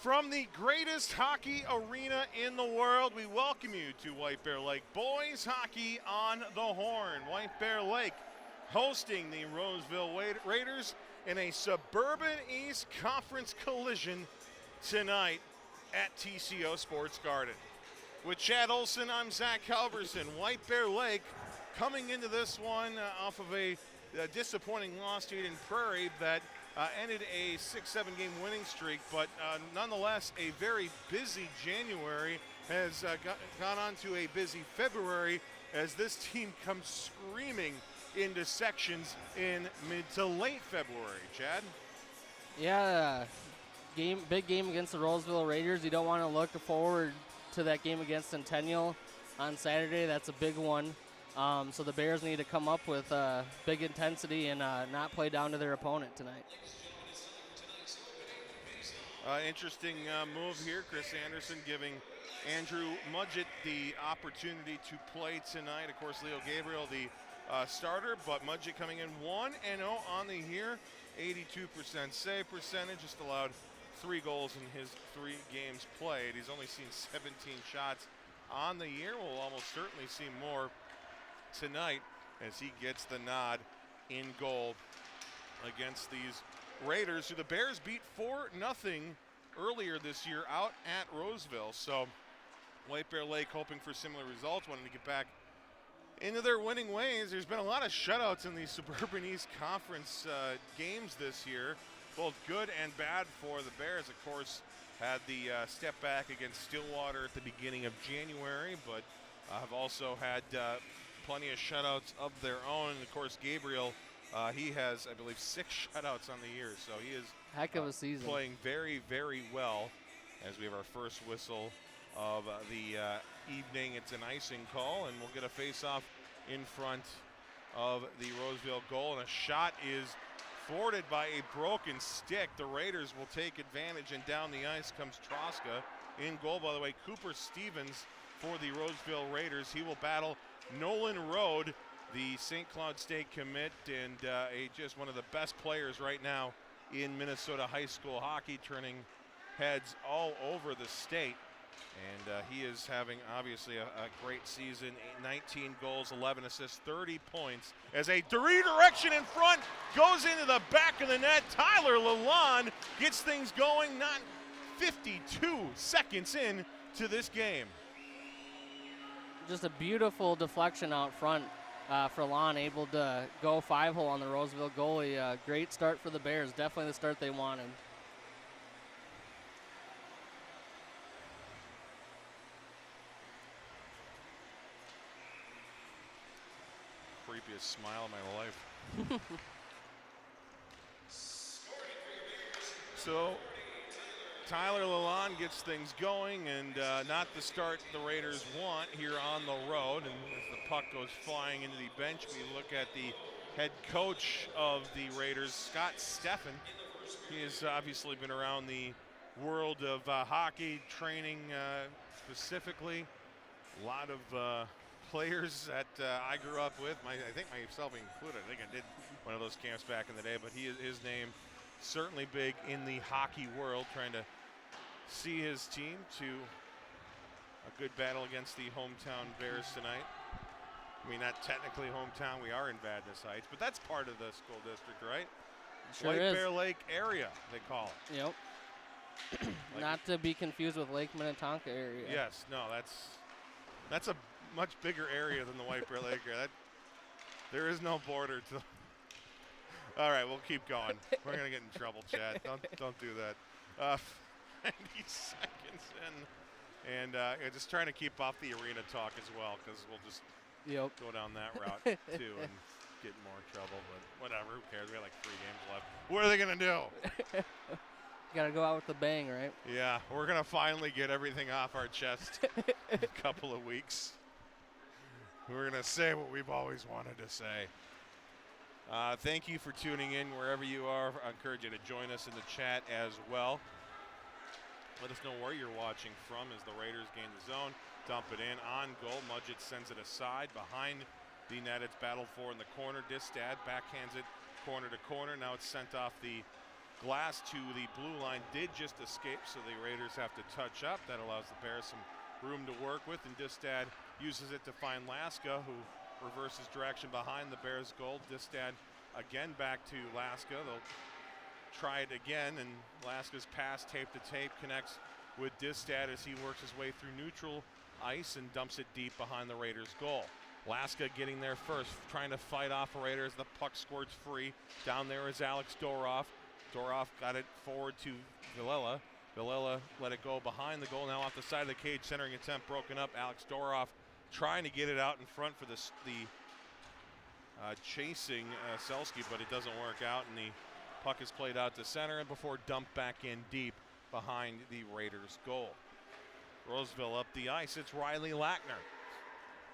From the greatest hockey arena in the world, we welcome you to White Bear Lake Boys Hockey on the Horn. White Bear Lake hosting the Roseville Raiders in a Suburban East Conference collision tonight at TCO Sports Garden. With Chad Olson, I'm Zach Halverson. White Bear Lake coming into this one off of a disappointing loss to Eden Prairie that ended a 6-7 game winning streak, but nonetheless a very busy January has gone on to a busy February as this team comes screaming into sections in mid to late February. Chad? Yeah, big game against the Roseville Raiders. You don't want to look forward to that game against Centennial on Saturday. That's a big one. So the Bears need to come up with big intensity and not play down to their opponent tonight. Interesting move here. Chris Anderson giving Andrew Mudgett the opportunity to play tonight. Of course, Leo Gabriel, the starter, but Mudgett coming in 1-0 on the year. 82% save percentage, just allowed 3 goals in his 3 games played. He's only seen 17 shots on the year. We'll almost certainly see more tonight as he gets the nod in goal against these Raiders, who the Bears beat 4-0 earlier this year out at Roseville. So White Bear Lake hoping for similar results, wanting to get back into their winning ways. There's been a lot of shutouts in these Suburban East Conference games this year, both good and bad for the Bears. Of course, had the step back against Stillwater at the beginning of January, but have also had plenty of shutouts of their own. And of course, Gabriel, he has, I believe, 6 shutouts on the year, so he is heck of a season, playing very, very well. As we have our first whistle of the evening, it's an icing call, and we'll get a face-off in front of the Roseville goal, and a shot is thwarted by a broken stick. The Raiders will take advantage, and down the ice comes Troska. In goal, by the way, Cooper Stevens for the Roseville Raiders. He will battle Nolan Rode, the St. Cloud State commit, and just one of the best players right now in Minnesota high school hockey, turning heads all over the state. And he is having, obviously, a great season. 19 goals, 11 assists, 30 points. As a redirection in front goes into the back of the net. Tyler Lalonde gets things going, not 52 seconds in to this game. Just a beautiful deflection out front for Lon, able to go 5-hole on the Roseville goalie. Great start for the Bears, definitely the start they wanted. Creepiest smile of my life. So Tyler Lalonde gets things going, and not the start the Raiders want here on the road. And as the puck goes flying into the bench, we look at the head coach of the Raiders, Scott Steffen. He has obviously been around the world of hockey training specifically. A lot of players that I grew up with, I think myself included. I think I did one of those camps back in the day, but his name certainly big in the hockey world, trying to see his team to a good battle against the hometown Bears tonight. I mean, not technically hometown, we are in Vadnais Heights, but that's part of the school district, right? Sure White is. Bear Lake area, they call it. Yep. Not to be confused with Lake Minnetonka area. Yes, no, that's a much bigger area than the White Bear Lake area. There is no border to. All right, we'll keep going. We're gonna get in trouble, Chad. Don't do that. 90 seconds in, and just trying to keep off the arena talk as well, because we'll just go down that route too and get in more trouble. But whatever, who cares? We got like 3 games left. What are they gonna do? Got to go out with a bang, right? Yeah, we're gonna finally get everything off our chest in a couple of weeks. We're going to say what we've always wanted to say. Thank you for tuning in wherever you are. I encourage you to join us in the chat as well. Let us know where you're watching from as the Raiders gain the zone. Dump it in on goal. Mudgett sends it aside behind the net. It's battled for in the corner. Distad backhands it corner to corner. Now it's sent off the glass to the blue line did just escape, so the Raiders have to touch up. That allows the Bears some room to work with, and Distad uses it to find Laska, who reverses direction behind the Bears' goal. Distad again back to Laska. They'll try it again, and Laska's pass tape to tape connects with Distad as he works his way through neutral ice and dumps it deep behind the Raiders' goal. Laska getting there first, trying to fight off a Raider as the puck squirts free. Down there is Alex Doroff. Doroff got it forward to Villela. Villela let it go behind the goal. Now off the side of the cage, centering attempt broken up. Alex Doroff trying to get it out in front for the chasing Selski, but it doesn't work out, and the puck is played out to center and before dumped back in deep behind the Raiders' goal. Roseville up the ice. It's Riley Lackner.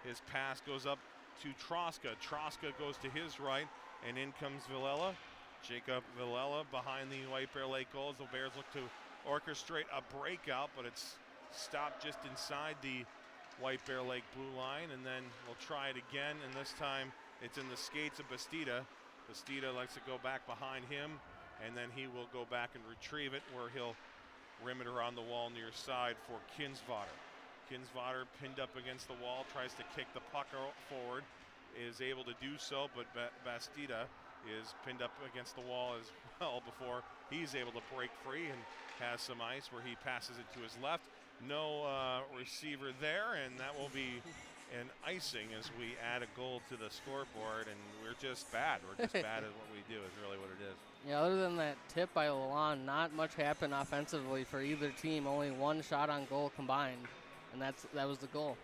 His pass goes up to Troska. Troska goes to his right, and in comes Villela. Jacob Villela behind the White Bear Lake goals. The Bears look to orchestrate a breakout, but it's stopped just inside the White Bear Lake blue line, and then we'll try it again, and this time it's in the skates of Bastida. Bastida likes to go back behind him, and then he will go back and retrieve it, where he'll rim it around the wall near side for Kinsvater. Kinsvater pinned up against the wall, tries to kick the puck forward, is able to do so, but Bastida is pinned up against the wall as well before he's able to break free and has some ice where he passes it to his left. No receiver there, and that will be an icing as we add a goal to the scoreboard, and we're just bad. We're just bad at what we do is really what it is. Yeah, other than that tip by Lalonde, not much happened offensively for either team. Only one shot on goal combined, and that was the goal.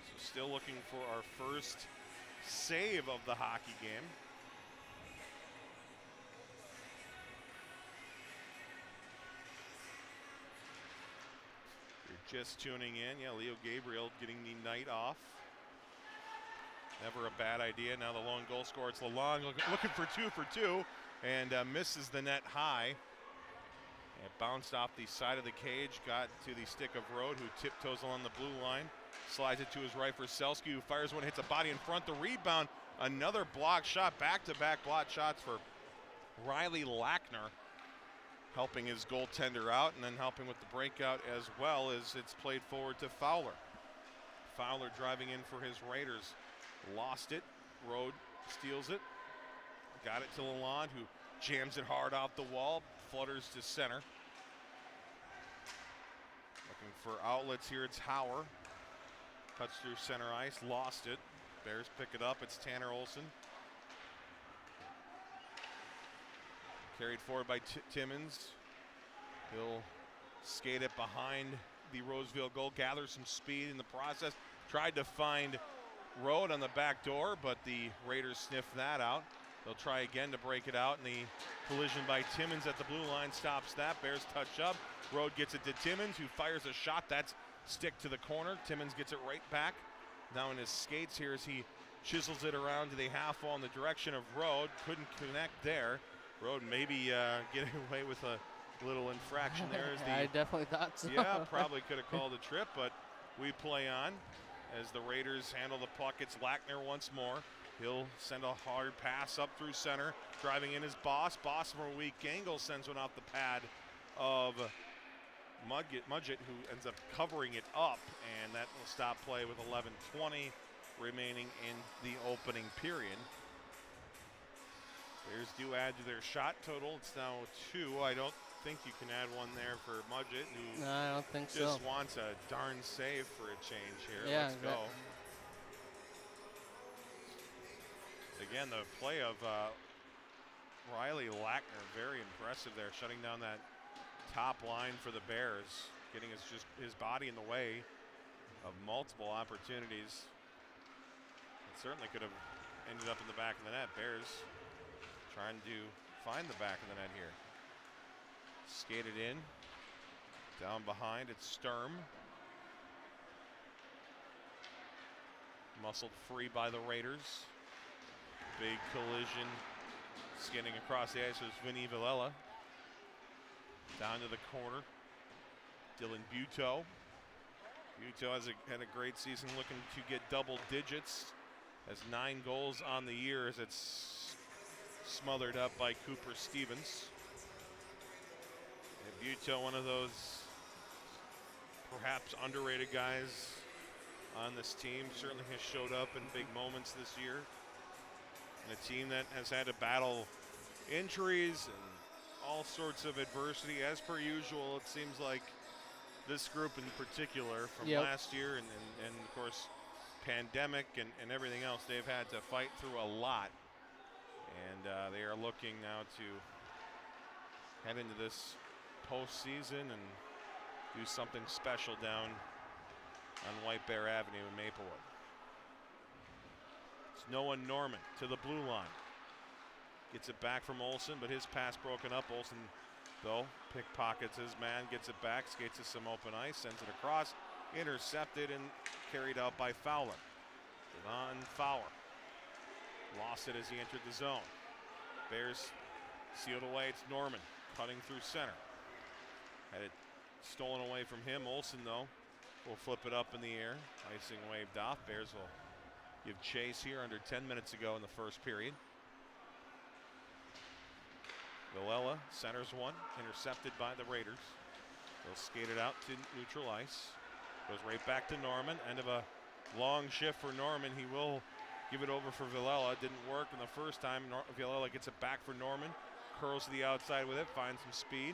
So still looking for our first save of the hockey game. You're just tuning in. Yeah, Leo Gabriel getting the night off. Never a bad idea. Now the lone goal scorer, it's Lalonde looking for 2 for 2 and misses the net high. It bounced off the side of the cage, got to the stick of Rode, who tiptoes along the blue line, slides it to his right for Selski, who fires one, hits a body in front. The rebound, another block shot, back-to-back block shots for Riley Lackner, helping his goaltender out, and then helping with the breakout as well as it's played forward to Fowler. Fowler driving in for his Raiders. Lost it. Rode steals it. Got it to Lalonde, who jams it hard off the wall, flutters to center. Looking for outlets here, it's Hauer. Cuts through center ice, lost it. Bears pick it up, it's Tanner Olson. Carried forward by Timmins. He'll skate it behind the Roseville goal, gather some speed in the process. Tried to find Rode on the back door, but the Raiders sniffed that out. They'll try again to break it out, and the collision by Timmins at the blue line stops that. Bears touch up. Rode gets it to Timmins, who fires a shot. That's stick to the corner. Timmins gets it right back. Now in his skates here as he chisels it around to the half wall in the direction of Rode. Couldn't connect there. Rode maybe getting away with a little infraction there. I definitely thought so. Yeah, probably could have called a trip, but we play on as the Raiders handle the puck. It's Lackner once more. He'll send a hard pass up through center. Driving in his Boss. Boss from a weak angle sends one off the pad of Mudgett, who ends up covering it up, and that will stop play with 11:20 remaining in the opening period. Bears do add to their shot total. It's now 2. I don't think you can add one there for Mudgett, who No, I don't think just so. wants a darn save for a change here. Yeah, Let's go. Again, the play of Riley Lackner, very impressive there, shutting down that top line for the Bears, getting his body in the way of multiple opportunities. It certainly could have ended up in the back of the net. Bears trying to find the back of the net here. Skated in, down behind, it's Sturm. Muscled free by the Raiders. Big collision, skinning across the ice was Vinny Villela. Down to the corner, Dylan Buteau. Buteau had a great season, looking to get double digits. Has 9 goals on the year as it's smothered up by Cooper Stevens. And Buto, one of those perhaps underrated guys on this team, certainly has showed up in big moments this year. And a team that has had to battle injuries and all sorts of adversity. As per usual, it seems like this group in particular from last year and of course pandemic and everything else, they've had to fight through a lot. And they are looking now to head into this postseason and do something special down on White Bear Avenue in Maplewood. It's Noah Norman to the blue line. Gets it back from Olsen, but his pass broken up. Olsen, though, pickpockets his man, gets it back, skates to some open ice, sends it across, intercepted and carried out by Fowler. Devon Fowler lost it as he entered the zone. Bears sealed away. It's Norman cutting through center. Had it stolen away from him. Olsen, though, will flip it up in the air. Icing waved off. Bears will give chase here under 10 minutes ago in the first period. Villela centers one, intercepted by the Raiders. They'll skate it out to neutral ice. Goes right back to Norman. End of a long shift for Norman. He will give it over for Villela. Didn't work in the first time. Villela gets it back for Norman. Curls to the outside with it, finds some speed,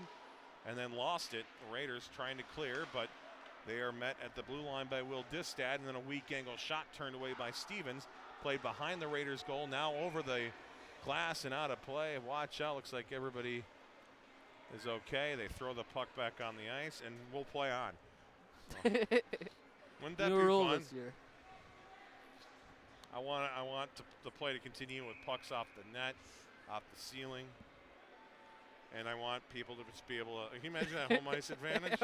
and then lost it. The Raiders trying to clear, but they are met at the blue line by Will Distad, and then a weak angle shot turned away by Stevens. Played behind the Raiders' goal, now over the glass and out of play. Watch out, looks like everybody is okay. They throw the puck back on the ice, and we'll play on. So, wouldn't that New be rule fun? this year. I want the play to continue with pucks off the net, off the ceiling, and I want people to just be able to. Can you imagine that home ice advantage?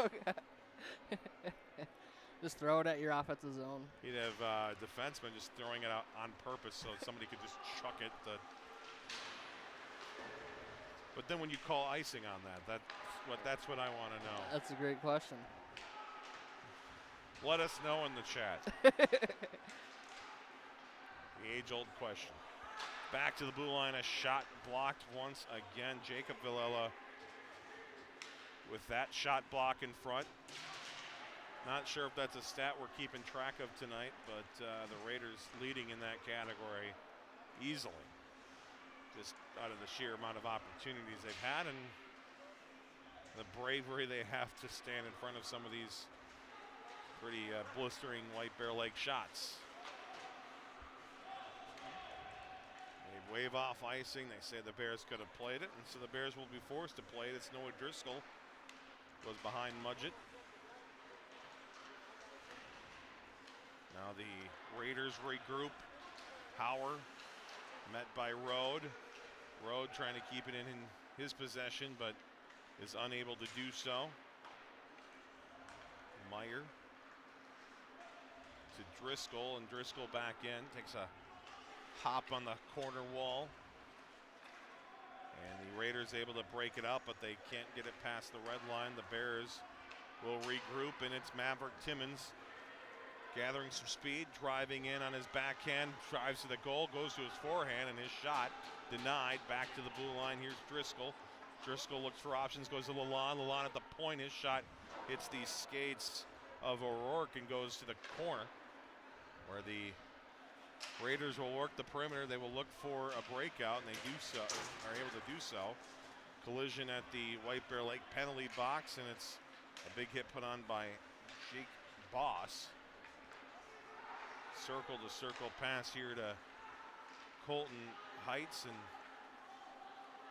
Just throw it at your offensive zone. You'd have defensemen just throwing it out on purpose so somebody could just chuck it. But then when you call icing on that's what I want to know. That's a great question. Let us know in the chat. The age-old question. Back to the blue line, a shot blocked once again. Jacob Villela with that shot block in front. Not sure if that's a stat we're keeping track of tonight, but the Raiders leading in that category easily. Just out of the sheer amount of opportunities they've had and the bravery they have to stand in front of some of these pretty blistering White Bear Lake shots. They wave off icing. They say the Bears could have played it, and so the Bears will be forced to play it. It's Noah Driscoll. Goes behind Mudgett. Now the Raiders regroup. Hauer met by Rode. Rode trying to keep it in his possession, but is unable to do so. Meyer to Driscoll, and Driscoll back in. Takes a hop on the corner wall. And the Raiders able to break it up, but they can't get it past the red line. The Bears will regroup, and it's Maverick Timmons gathering some speed, driving in on his backhand, drives to the goal, goes to his forehand, and his shot denied. Back to the blue line. Here's Driscoll. Driscoll looks for options, goes to Lalonde. Lalonde at the point. His shot hits the skates of O'Rourke and goes to the corner, where the Raiders will work the perimeter. They will look for a breakout, and they do so, are able to do so. Collision at the White Bear Lake penalty box, and it's a big hit put on by Jake Boss. Circle-to-circle pass here to Colton Heights, and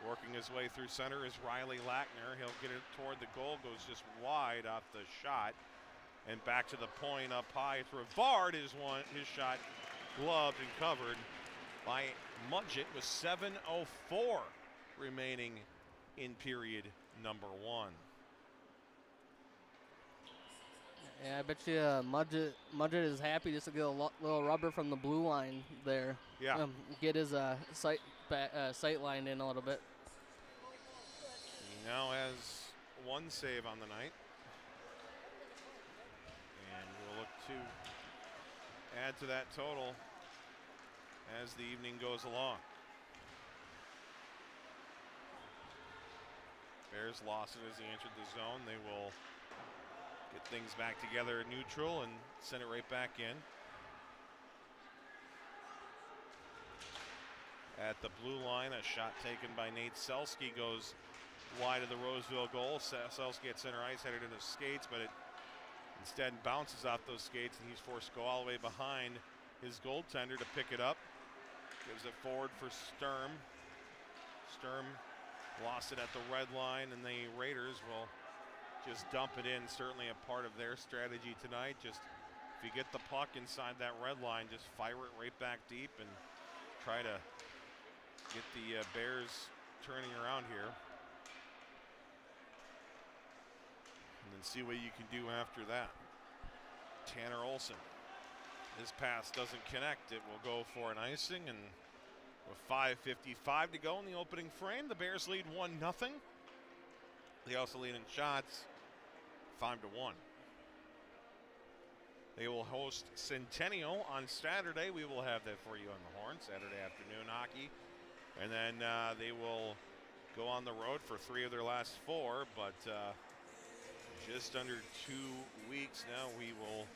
working his way through center is Riley Lackner. He'll get it toward the goal, goes just wide off the shot, and back to the point up high. It's Rivard, his shot gloved and covered by Mudgett with 7:04 remaining in period number one. Yeah, I bet you Mudgett is happy just to get a little rubber from the blue line there. Yeah. Get his sight line in a little bit. He now has one save on the night. And we'll look to add to that total as the evening goes along. Bears lost it as he entered the zone. They will get things back together at neutral and send it right back in. At the blue line, a shot taken by Nate Selski goes wide of the Roseville goal. Selski at center ice, headed into skates, but it instead bounces off those skates, and he's forced to go all the way behind his goaltender to pick it up. Gives it forward for Sturm. Sturm lost it at the red line, and the Raiders will just dump it in. Certainly a part of their strategy tonight. Just if you get the puck inside that red line, just fire it right back deep and try to get the Bears turning around here. And then see what you can do after that. Tanner Olson. His pass doesn't connect. It will go for an icing, and with 5:55 to go in the opening frame, the Bears lead 1-0. They also lead in shots 5-1. They will host Centennial on Saturday. We will have that for you on the Horn, Saturday afternoon hockey. And then they will go on the road for 3 of their last 4, but just under 2 weeks now, we will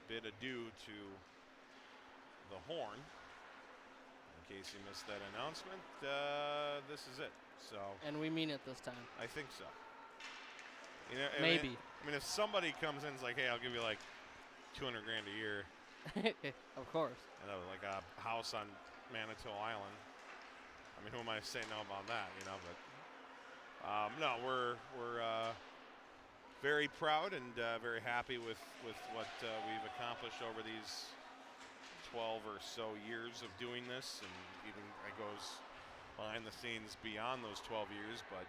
bid adieu to the Horn. In case you missed that announcement, this is it. So. And we mean it this time. I think so. You know, maybe. I mean, if somebody comes in and is like, hey, I'll give you like $200,000 a year. Of course. You know, like a house on Manitou Island. I mean, who am I to say no about that, you know? But no, we're very proud and very happy with what we've accomplished over these 12 or so years of doing this, and even it goes behind the scenes beyond those 12 years. But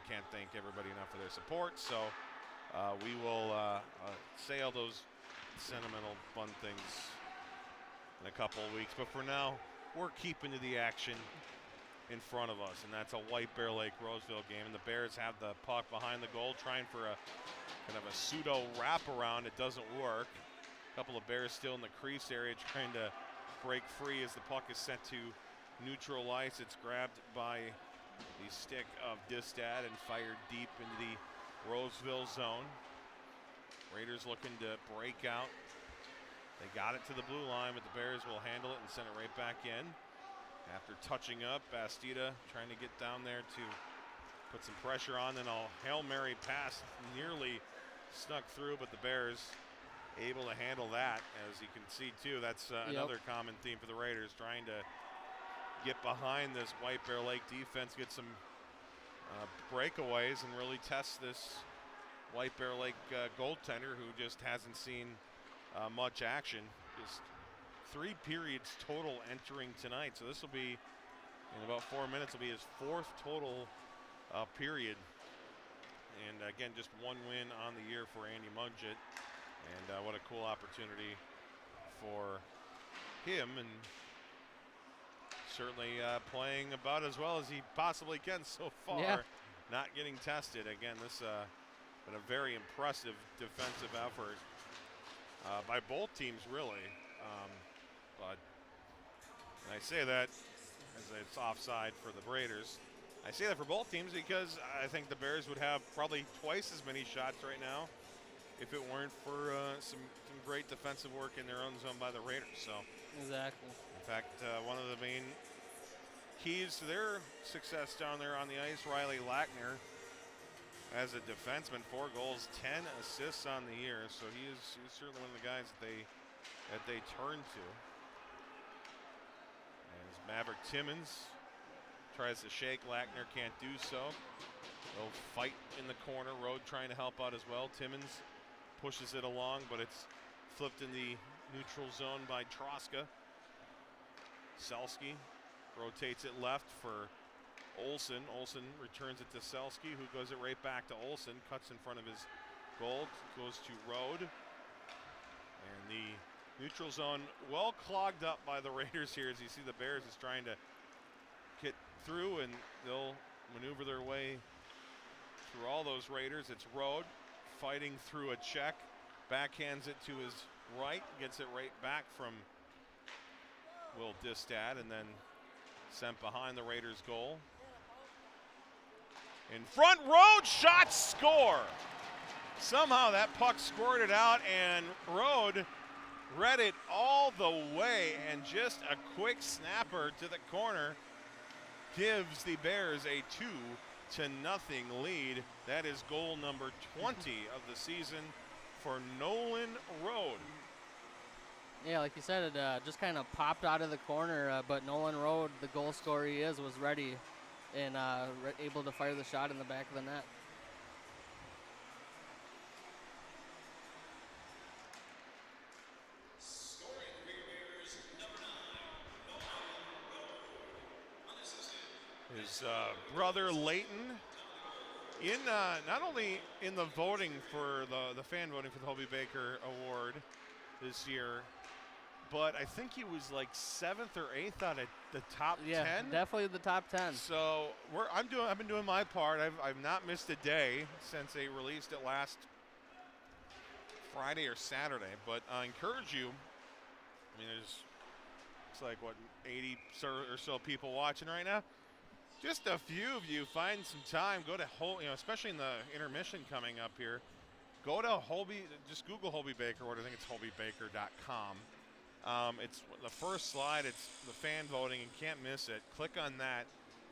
can't thank everybody enough for their support. So we will say all those sentimental fun things in a couple of weeks. But for now, we're keeping to the action in front of us, and that's a White Bear Lake Roseville game. And the Bears have the puck behind the goal, trying for a kind of a pseudo wraparound. It doesn't work. A couple of Bears still in the crease area trying to break free as the puck is sent to neutral ice. It's grabbed by the stick of Distad and fired deep into the Roseville zone. Raiders looking to break out. They got it to the blue line, but the Bears will handle it and send it right back in. After touching up, Bastida trying to get down there to put some pressure on. Then a Hail Mary pass nearly snuck through, but the Bears able to handle that. As you can see, too, that's another common theme for the Raiders, trying to get behind this White Bear Lake defense, get some breakaways, and really test this White Bear Lake goaltender who just hasn't seen much action. Just 3 periods total entering tonight. So this will be, in about 4 minutes, will be his 4th total period. And again, just 1 win on the year for Andy Mudgett. And what a cool opportunity for him. And certainly playing about as well as he possibly can so far. Yeah. Not getting tested. Again, this been a very impressive defensive effort by both teams, really. But I say that as it's offside for the Raiders. I say that for both teams because I think the Bears would have probably twice as many shots right now if it weren't for some great defensive work in their own zone by the Raiders. So exactly. In fact, one of the main keys to their success down there on the ice, Riley Lackner, as a defenseman, 4 goals, 10 assists on the year. So he's certainly one of the guys that they turn to. As Maverick Timmons tries to shake, Lackner can't do so. They'll fight in the corner. Rode trying to help out as well. Timmons pushes it along, but it's flipped in the neutral zone by Troska. Selski rotates it left for Olson. Olson returns it to Selski, who goes it right back to Olson. Cuts in front of his goal. Goes to Rode. And the neutral zone well clogged up by the Raiders here. As you see, the Bears is trying to get through, and they'll maneuver their way through all those Raiders. It's Rode fighting through a check. Backhands it to his right. Gets it right back from Will Distad, and then sent behind the Raiders' goal. In front, Rode, shot, score. Somehow that puck squirted out, and Rode read it all the way, and just a quick snapper to the corner gives the Bears a 2-0 lead. That is goal number 20 of the season for Nolan Rode. Yeah, like you said, it just kind of popped out of the corner, but Nolan Rode, the goal scorer he is, was ready and able to fire the shot in the back of the net. His brother Leighton, in not only in the voting for the fan voting for the Hobie Baker Award this year, but I think he was like 7th or 8th out of the top 10. Yeah, definitely the top 10. So I've been doing my part. I've not missed a day since they released it last Friday or Saturday. But I encourage you. I mean, it's like what 80 or so people watching right now. Just a few of you find some time. Go to especially in the intermission coming up here. Go to Hobie. Just Google Hobie Baker Award. I think it's HobieBaker.com. It's the first slide. It's the fan voting. You can't miss it. Click on that.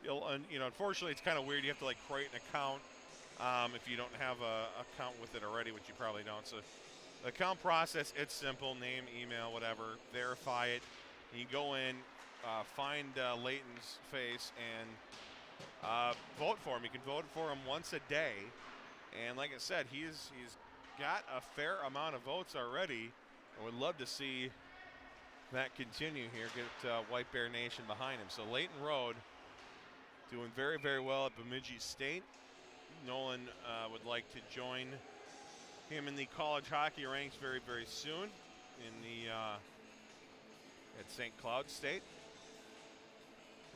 Unfortunately, it's kind of weird. You have to like create an account if you don't have a account with it already, which you probably don't. So the account process, it's simple. Name, email, whatever. Verify it. And you go in, find Leighton's face, and vote for him. You can vote for him once a day. And like I said, he's got a fair amount of votes already. I would love to see that continue here, get White Bear Nation behind him. So Leighton Rode doing very, very well at Bemidji State. Nolan would like to join him in the college hockey ranks very, very soon in the at St. Cloud State.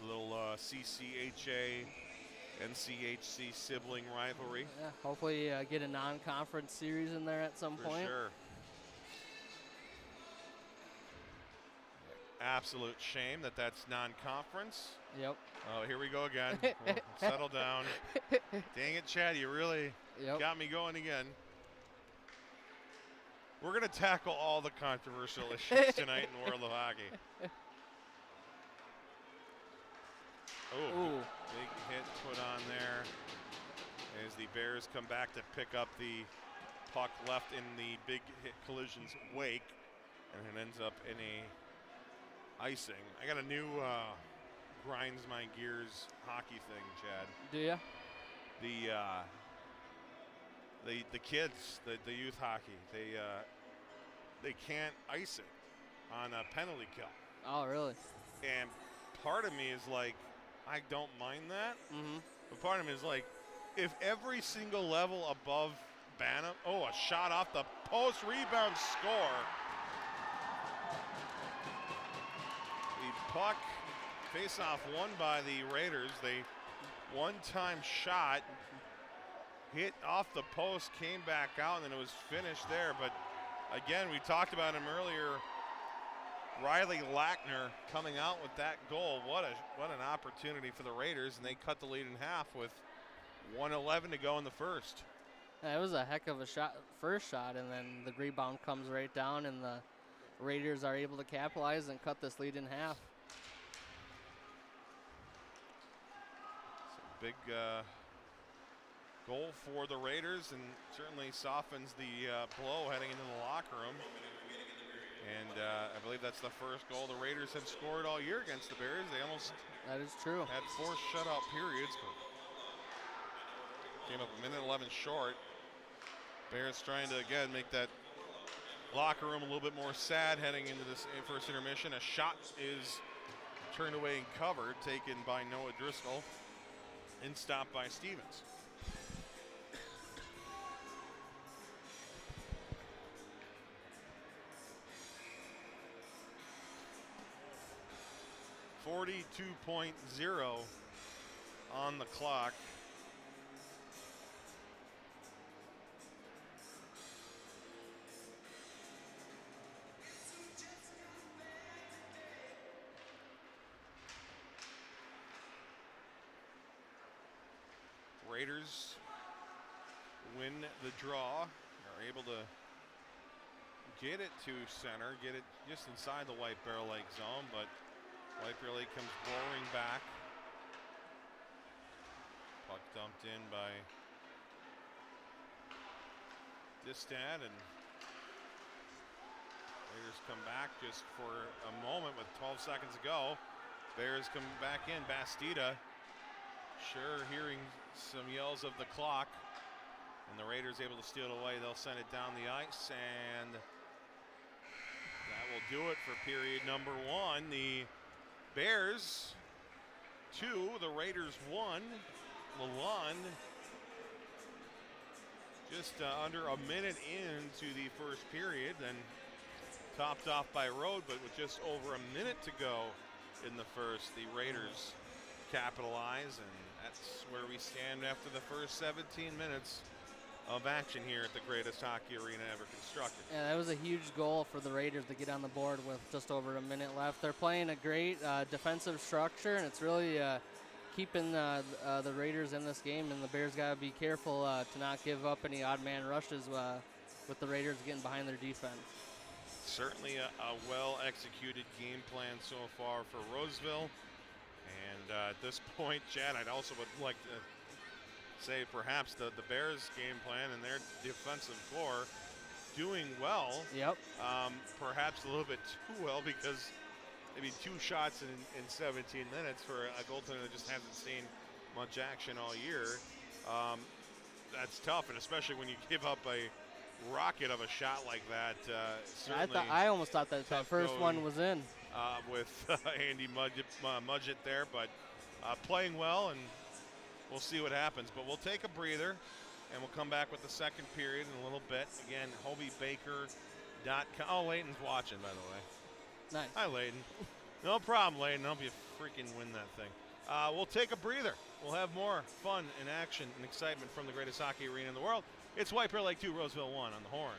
A little CCHA, NCHC sibling rivalry. Yeah, hopefully get a non-conference series in there at some point. For sure. Absolute shame that that's non-conference. Yep. Oh, here we go again. Well, settle down. Dang it, Chad, you really got me going again. We're going to tackle all the controversial issues tonight in the world of hockey. Oh, big hit put on there as the Bears come back to pick up the puck left in the big hit collision's wake, and it ends up in a icing. I got a new grinds my gears hockey thing, Chad. Do ya? The kids, the youth hockey, they can't ice it on a penalty kill. Oh, really? And part of me is like, I don't mind that. Mm-hmm. But part of me is like, if every single level above Bantam, a shot off the post, rebound, score. The puck face-off won by the Raiders. They one-time shot hit off the post, came back out, and then it was finished there. But again, we talked about him earlier. Riley Lackner coming out with that goal. What an opportunity for the Raiders, and they cut the lead in half with 1:11 to go in the first. Yeah, it was a heck of a first shot, and then the rebound comes right down, and the Raiders are able to capitalize and cut this lead in half. It's a big goal for the Raiders, and certainly softens the blow heading into the locker room. And I believe that's the first goal the Raiders have scored all year against the Bears. They almost that is true. Had 4 shutout periods, but came up a minute 11 short. Bears trying to, again, make that locker room a little bit more sad heading into this first intermission. A shot is turned away and covered, taken by Noah Driscoll, and stopped by Stevens. .0 on the clock. Raiders win the draw, are able to get it to center, get it just inside the White Bear Lake zone, but White Bear Lake comes roaring back. Puck dumped in by Distad, and Raiders come back just for a moment with 12 seconds to go. Bears come back in. Bastida, sure, hearing some yells of the clock, and the Raiders able to steal it away. They'll send it down the ice, and that will do it for period number one. The Bears 2, the Raiders 1. Lalonde just under a minute into the first period, then topped off by Rode, but with just over a minute to go in the first, the Raiders capitalize, and that's where we stand after the first 17 minutes of action here at the greatest hockey arena ever constructed. Yeah, that was a huge goal for the Raiders to get on the board with just over a minute left. They're playing a great defensive structure, and it's really keeping the Raiders in this game, and the Bears got to be careful to not give up any odd man rushes with the Raiders getting behind their defense. Certainly a well-executed game plan so far for Roseville. And at this point, Chad, I'd also would like to say perhaps the Bears game plan and their defensive core doing well. Yep. Perhaps a little bit too well, because maybe 2 shots in 17 minutes for a goaltender that just hasn't seen much action all year. That's tough, and especially when you give up a rocket of a shot like that. I almost thought that first one was in. With Andy Mudgett there, but playing well, and we'll see what happens. But we'll take a breather, and we'll come back with the second period in a little bit. Again, HobieBaker.com. Oh, Layton's watching, by the way. Nice. Hi, Layton. No problem, Layton. I'll be freaking win that thing. We'll take a breather. We'll have more fun and action and excitement from the greatest hockey arena in the world. It's White Bear Lake 2, Roseville 1 on the Horn.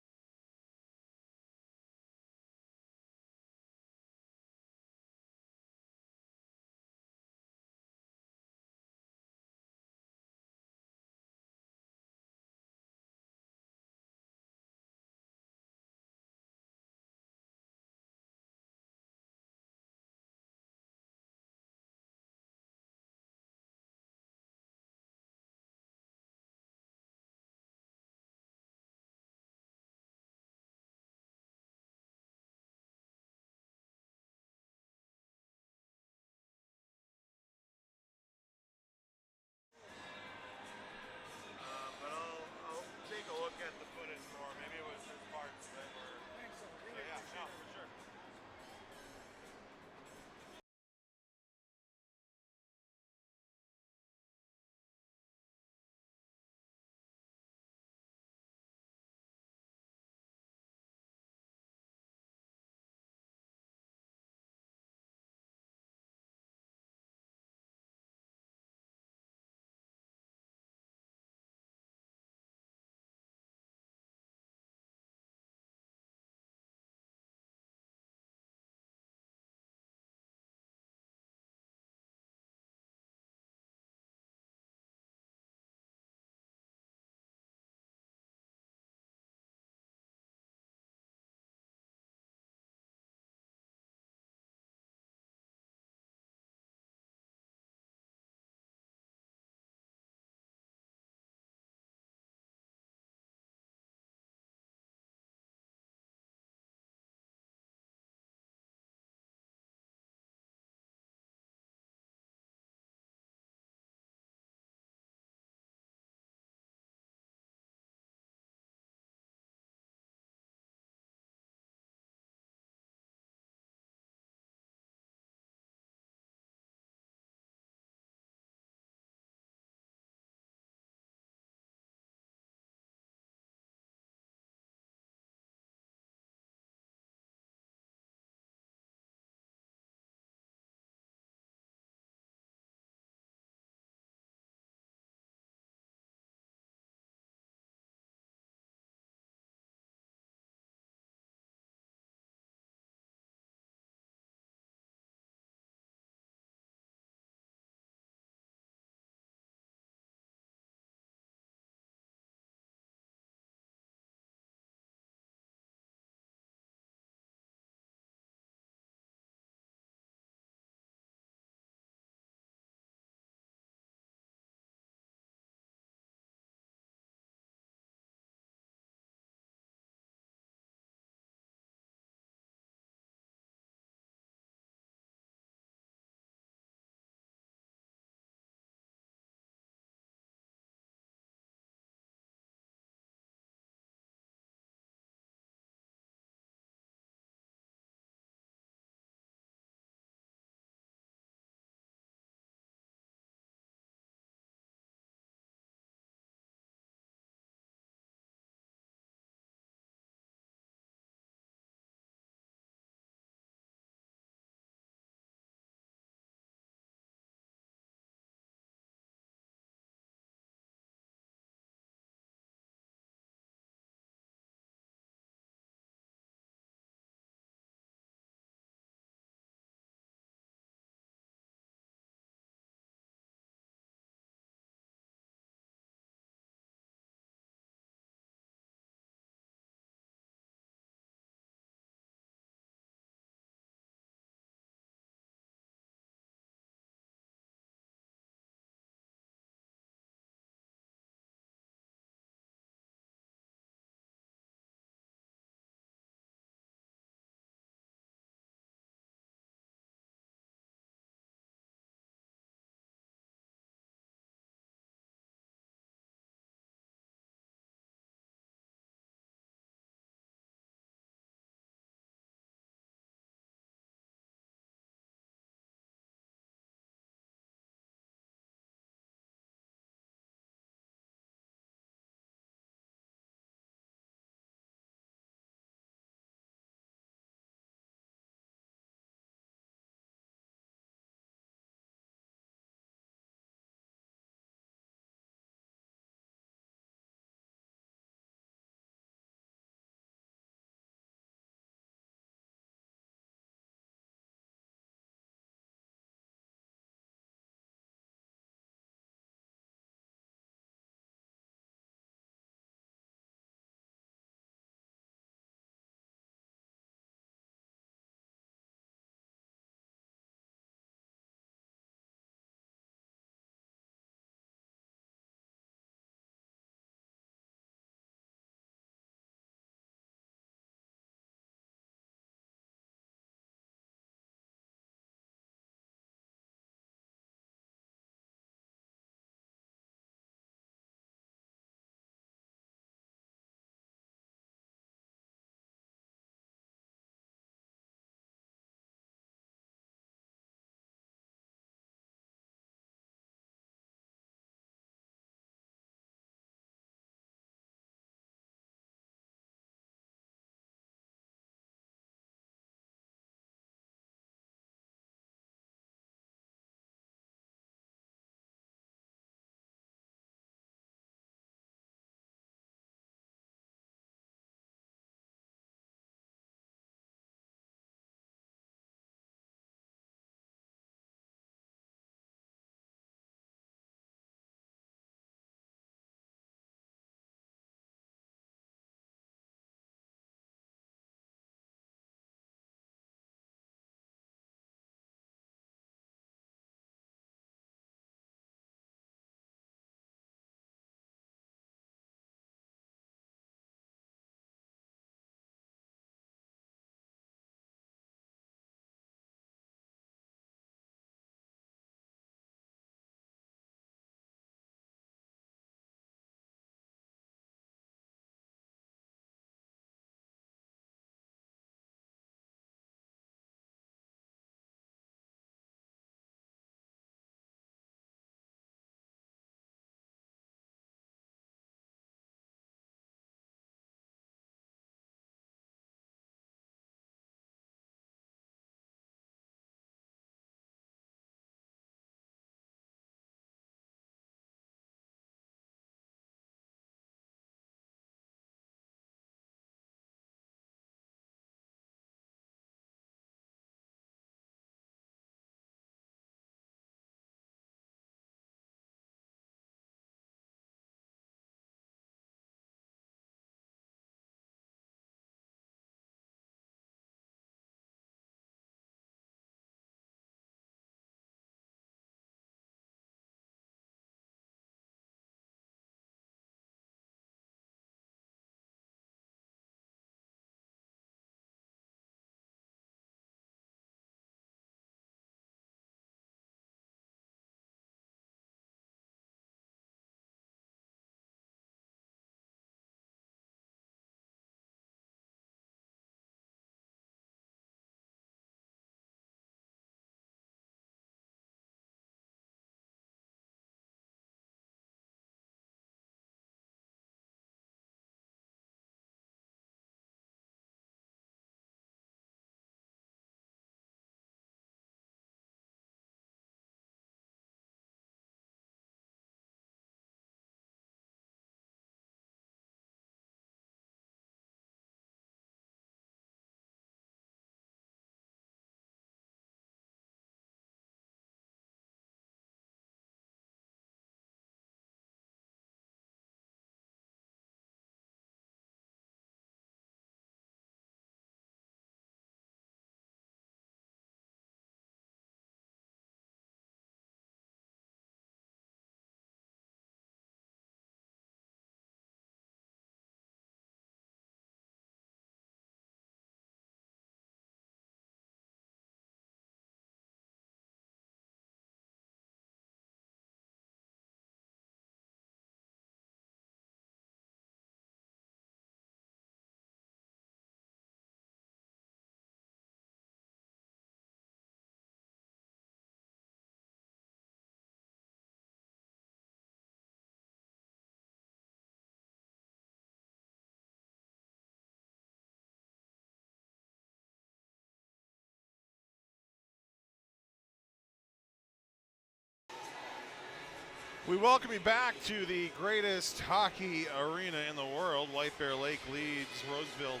We welcome you back to the greatest hockey arena in the world. White Bear Lake leads Roseville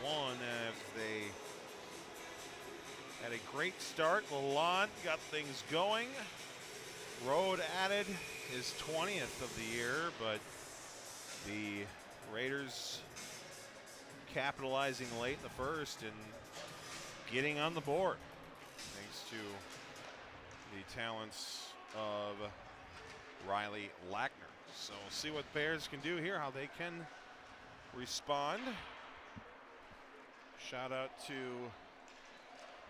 2-1 as they had a great start. Lalonde got things going. Road added his 20th of the year, but the Raiders capitalizing late in the first and getting on the board thanks to the talents of Riley Lackner. So we'll see what Bears can do here, how they can respond. Shout out to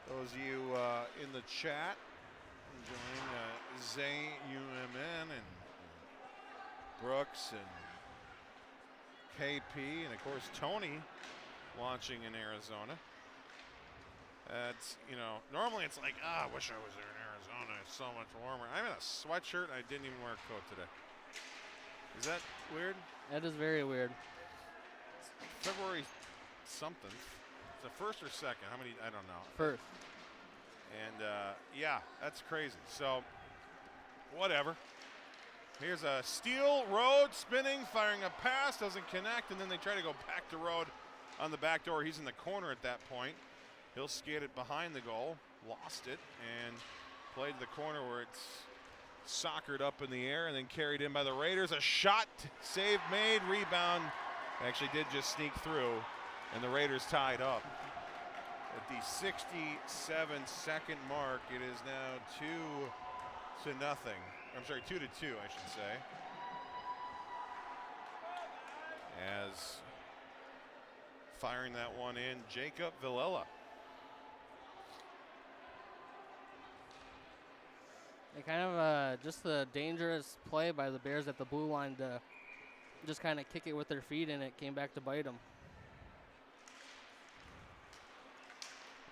those of you in the chat enjoying Zay UMN and Brooks and KP and of course Tony watching in Arizona. That's, you know, normally it's like, I wish I was there in Arizona. It's so much warmer. I'm in a sweatshirt and I didn't even wear a coat today. Is that weird? That is very weird. It's February something. It's the first or second? How many? I don't know. First. And yeah, that's crazy. So, whatever. Here's a Steele, Road spinning, firing a pass, doesn't connect, and then they try to go back to Road on the back door. He's in the corner at that point. He'll skate it behind the goal, lost it, and played to the corner where it's soccered up in the air and then carried in by the Raiders. A shot, save made, rebound. Actually did just sneak through, and the Raiders tied up. At the 67-second mark, it is now 2-0. I'm sorry, 2-2, I should say. As firing that one in, Jacob Villela. They kind of just a dangerous play by the Bears at the blue line to just kind of kick it with their feet, and it came back to bite them.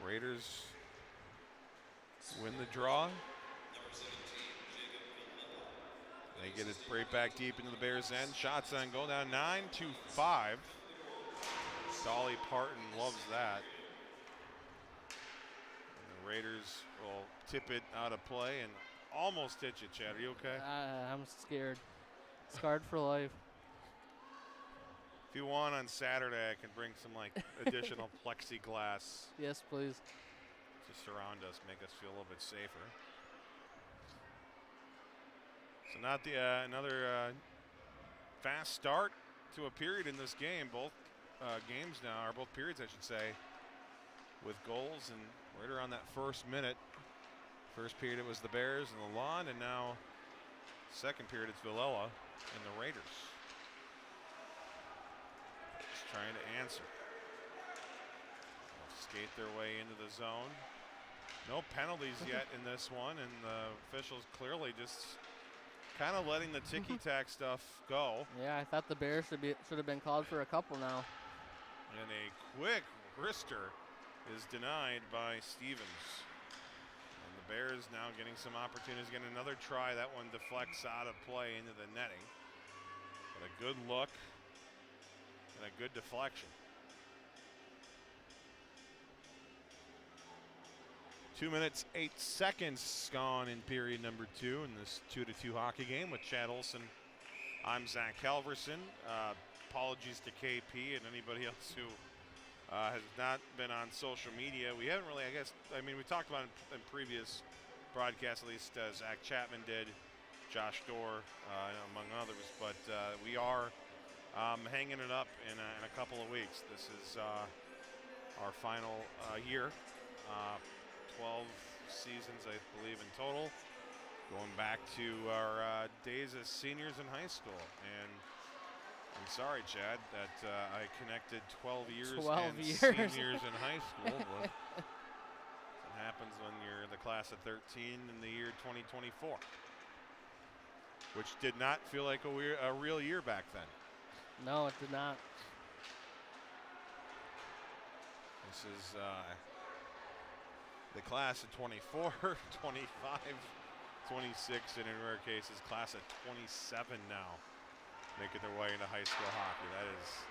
Raiders win the draw. They get it right back deep into the Bears' end. Shots on goal, down 9-5. Dolly Parton loves that. And the Raiders will tip it out of play and almost hit you, Chad. Are you okay? I'm scared. Scarred for life. If you want on Saturday, I can bring some like additional plexiglass Yes, please. to surround us, make us feel a little bit safer. So not the another fast start to a period in this game. Both games now, or both periods, I should say, with goals, and right around that first minute. First period it was the Bears and the Lawn, and now second period it's Villela and the Raiders. Just trying to answer. They'll skate their way into the zone. No penalties yet in this one, and the officials clearly just kind of letting the ticky-tack stuff go. Yeah, I thought the Bears should have been called for a couple now. And a quick wrister is denied by Stevens. And the Bears now getting some opportunities. Getting another try. That one deflects out of play into the netting. But a good look and a good deflection. 2 minutes, 8 seconds gone in period number 2 in this 2-2 hockey game with Chad Olson. I'm Zach Halverson. Apologies to KP and anybody else who has not been on social media. We haven't really, we talked about it in previous broadcasts, at least Zach Chapman did, Josh Dorr, among others. But we are hanging it up in a couple of weeks. This is our final year. 12 seasons, I believe, in total, going back to our days as seniors in high school. And I'm sorry, Chad, that I connected 12 years seniors in high school. But it happens when you're the class of 13 in the year 2024, which did not feel like a real year back then. No, it did not. This is the class of 24, 25, 26, and in rare cases, class of 27 now, making their way into high school hockey.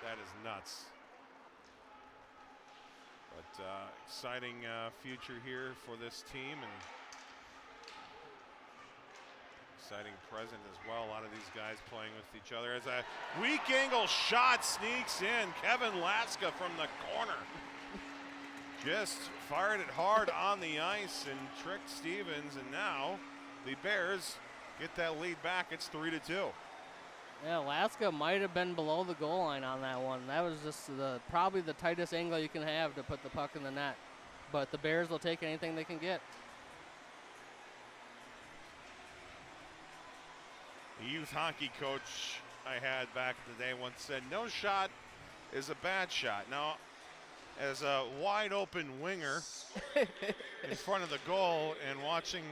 That is nuts. But exciting future here for this team, and exciting present as well. A lot of these guys playing with each other. As a weak angle shot sneaks in, Kevin Laska from the corner. Just fired it hard on the ice and tricked Stevens, and now the Bears get that lead back. It's 3-2. Yeah, Alaska might have been below the goal line on that one. That was just probably the tightest angle you can have to put the puck in the net. But the Bears will take anything they can get. The youth hockey coach I had back in the day once said, no shot is a bad shot. Now, as a wide open winger in front of the goal and watching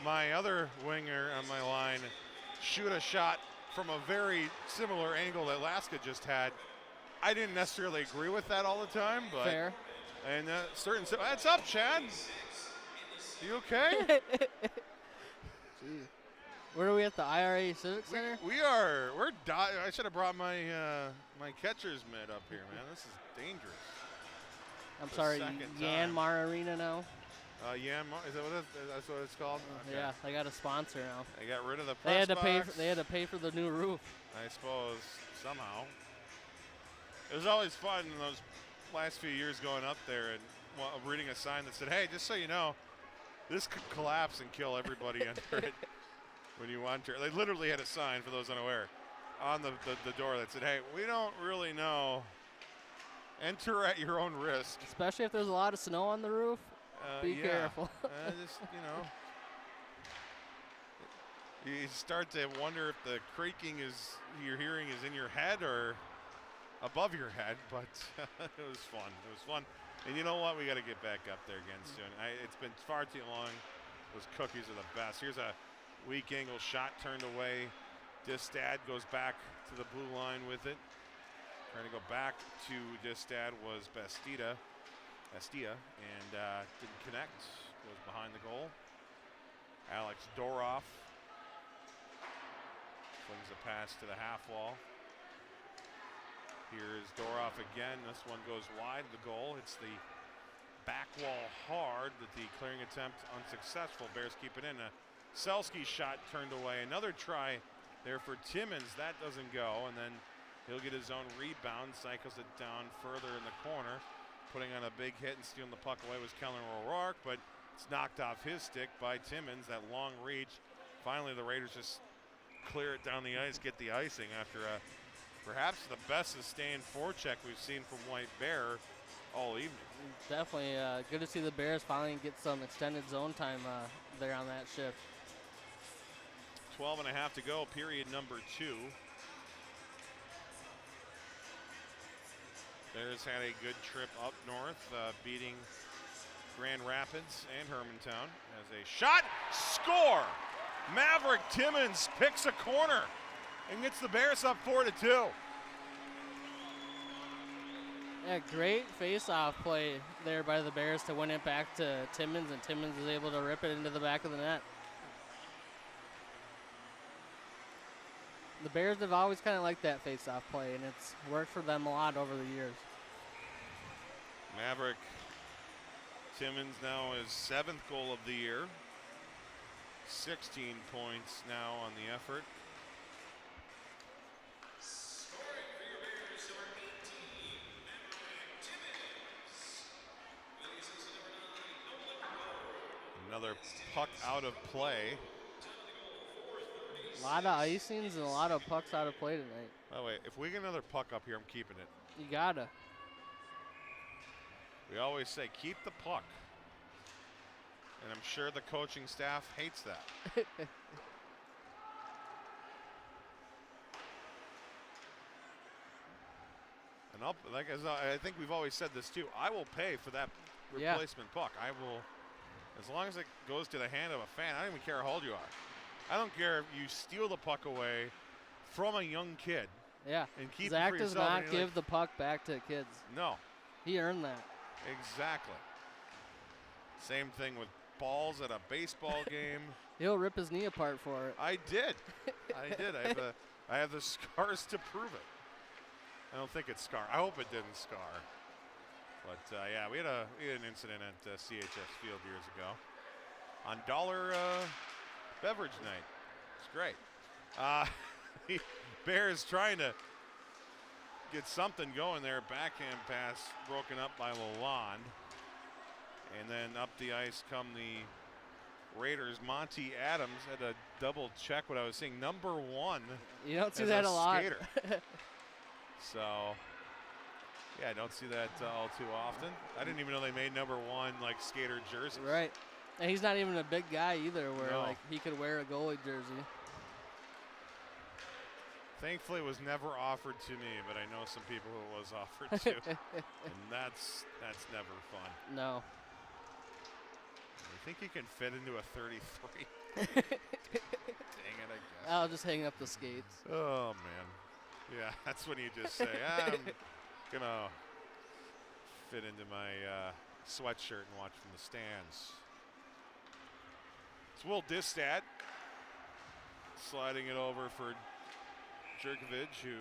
my other winger on my line shoot a shot from a very similar angle that Laska just had, I didn't necessarily agree with that all the time, but fair. And certain, what's up, Chad? You okay? Where are we at, the IRA Civic Center? We're I should have brought my my catcher's mitt up here, man. This is dangerous. I'm sorry, Yanmar Arena now? Yanmar, is that what that's what it's called? Okay. Yeah, they got a sponsor now. They got rid of the press box. They had to pay for the new roof. I suppose, somehow. It was always fun in those last few years going up there and reading a sign that said, hey, just so you know, this could collapse and kill everybody under it when you enter. They literally had a sign, for those unaware, on the door that said, hey, we don't really know. Enter at your own risk. Especially if there's a lot of snow on the roof. Be careful. Just, you start to wonder if the creaking you're hearing is in your head or above your head, but it was fun. It was fun. And you know what? We got to get back up there again soon. It's been far too long. Those cookies are the best. Here's a weak angle shot turned away. Distad goes back to the blue line with it. Trying to go back to Distad was Bastia, and didn't connect. Goes behind the goal. Alex Doroff flings a pass to the half wall. Here's Doroff again. This one goes wide of the goal. It's the back wall hard, but the clearing attempt unsuccessful. Bears keep it in. A Selski shot turned away. Another try there for Timmins. That doesn't go, and then he'll get his own rebound, cycles it down further in the corner. Putting on a big hit and stealing the puck away was Kellen O'Rourke, but it's knocked off his stick by Timmins, that long reach. Finally, the Raiders just clear it down the ice, get the icing after perhaps the best sustained forecheck we've seen from White Bear all evening. Definitely good to see the Bears finally get some extended zone time there on that shift. 12 and a half to go, period number 2. Bears had a good trip up north, beating Grand Rapids and Hermantown. As a shot, score! Maverick Timmins picks a corner and gets the Bears up 4-2. Yeah, great face-off play there by the Bears to win it back to Timmins, and Timmins is able to rip it into the back of the net. The Bears have always kind of liked that face-off play, and it's worked for them a lot over the years. Maverick Timmins now his 7th goal of the year. 16 points now on the effort. Another puck out of play. A lot of icings and a lot of pucks out of play tonight. By the way, if we get another puck up here, I'm keeping it. You gotta. We always say, keep the puck. And I'm sure the coaching staff hates that. And I think we've always said this too, I will pay for that replacement puck. I will, as long as it goes to the hand of a fan, I don't even care how old you are. I don't care if you steal the puck away from a young kid. Yeah. And keep Zach it for does yourself. not give the puck back to kids. No. He earned that. Exactly. Same thing with balls at a baseball game. He'll rip his knee apart for it. I did. I have the scars to prove it. I don't think it's scar. I hope it didn't scar. But yeah, we had an incident at CHS Field years ago on dollar beverage night. It's great. Bears trying to get something going there. Backhand pass broken up by Lalonde. And then up the ice come the Raiders. Monty Adams had to double check what I was saying. Number 1. You don't see that a lot. Skater. So, yeah, I don't see that all too often. I didn't even know they made number 1 like skater jerseys. Right. And he's not even a big guy either where No. like he could wear a goalie jersey. Thankfully, it was never offered to me, but I know some people who it was offered to. And that's never fun. No. I think you can fit into a 33. Dang it, I guess. I'll just hang up the skates. Oh, man. Yeah, that's when you just say, I'm going to fit into my sweatshirt and watch from the stands. It's Will Distat sliding it over for Jerkovic, who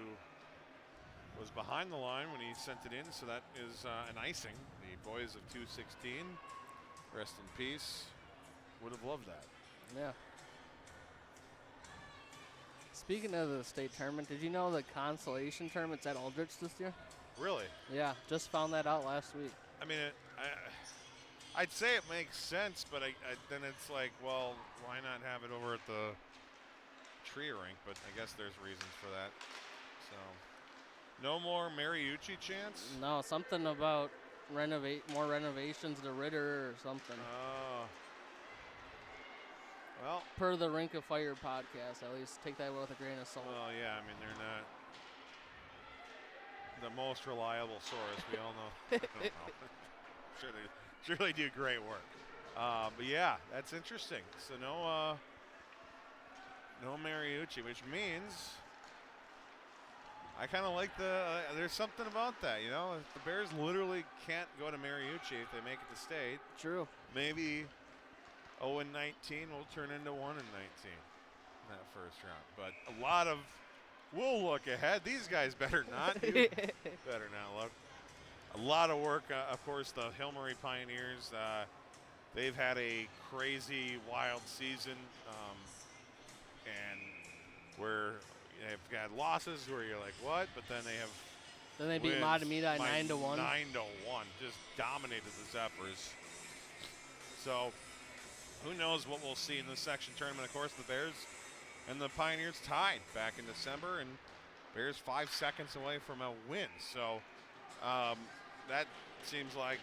was behind the line when he sent it in, so that is an icing. The boys of 216, rest in peace, would have loved that. Yeah. Speaking of the state tournament, did you know the consolation tournament's at Aldrich this year? Really? Yeah, just found that out last week. I mean, I'd say it makes sense, but then it's like, well, why not have it over at the tree rink? But I guess there's reasons for that. So, no more Mariucci chance? No, something about more renovations to Ritter or something. Oh. Well. Per the Rink of Fire podcast, at least take that with a grain of salt. Well, yeah, I mean, they're not the most reliable source. We all know. I don't know. Sure they do great work. But yeah, that's interesting. So no Mariucci, which means I kind of like there's something about that, you know. If the Bears literally can't go to Mariucci if they make it to state. True. Maybe 0-19 will turn into 1-19 in that first round. But a lot of we'll look ahead. These guys better not. Better not look. A lot of work. Of course, the Hill-Murray Pioneers, they've had a crazy, wild season. And where they've got losses where you're like, what? But then they have Then they beat Matamita 9-1. 9-1. Just dominated the Zephyrs. So who knows what we'll see in the section tournament. Of course, the Bears and the Pioneers tied back in December, and Bears 5 seconds away from a win. So that seems like,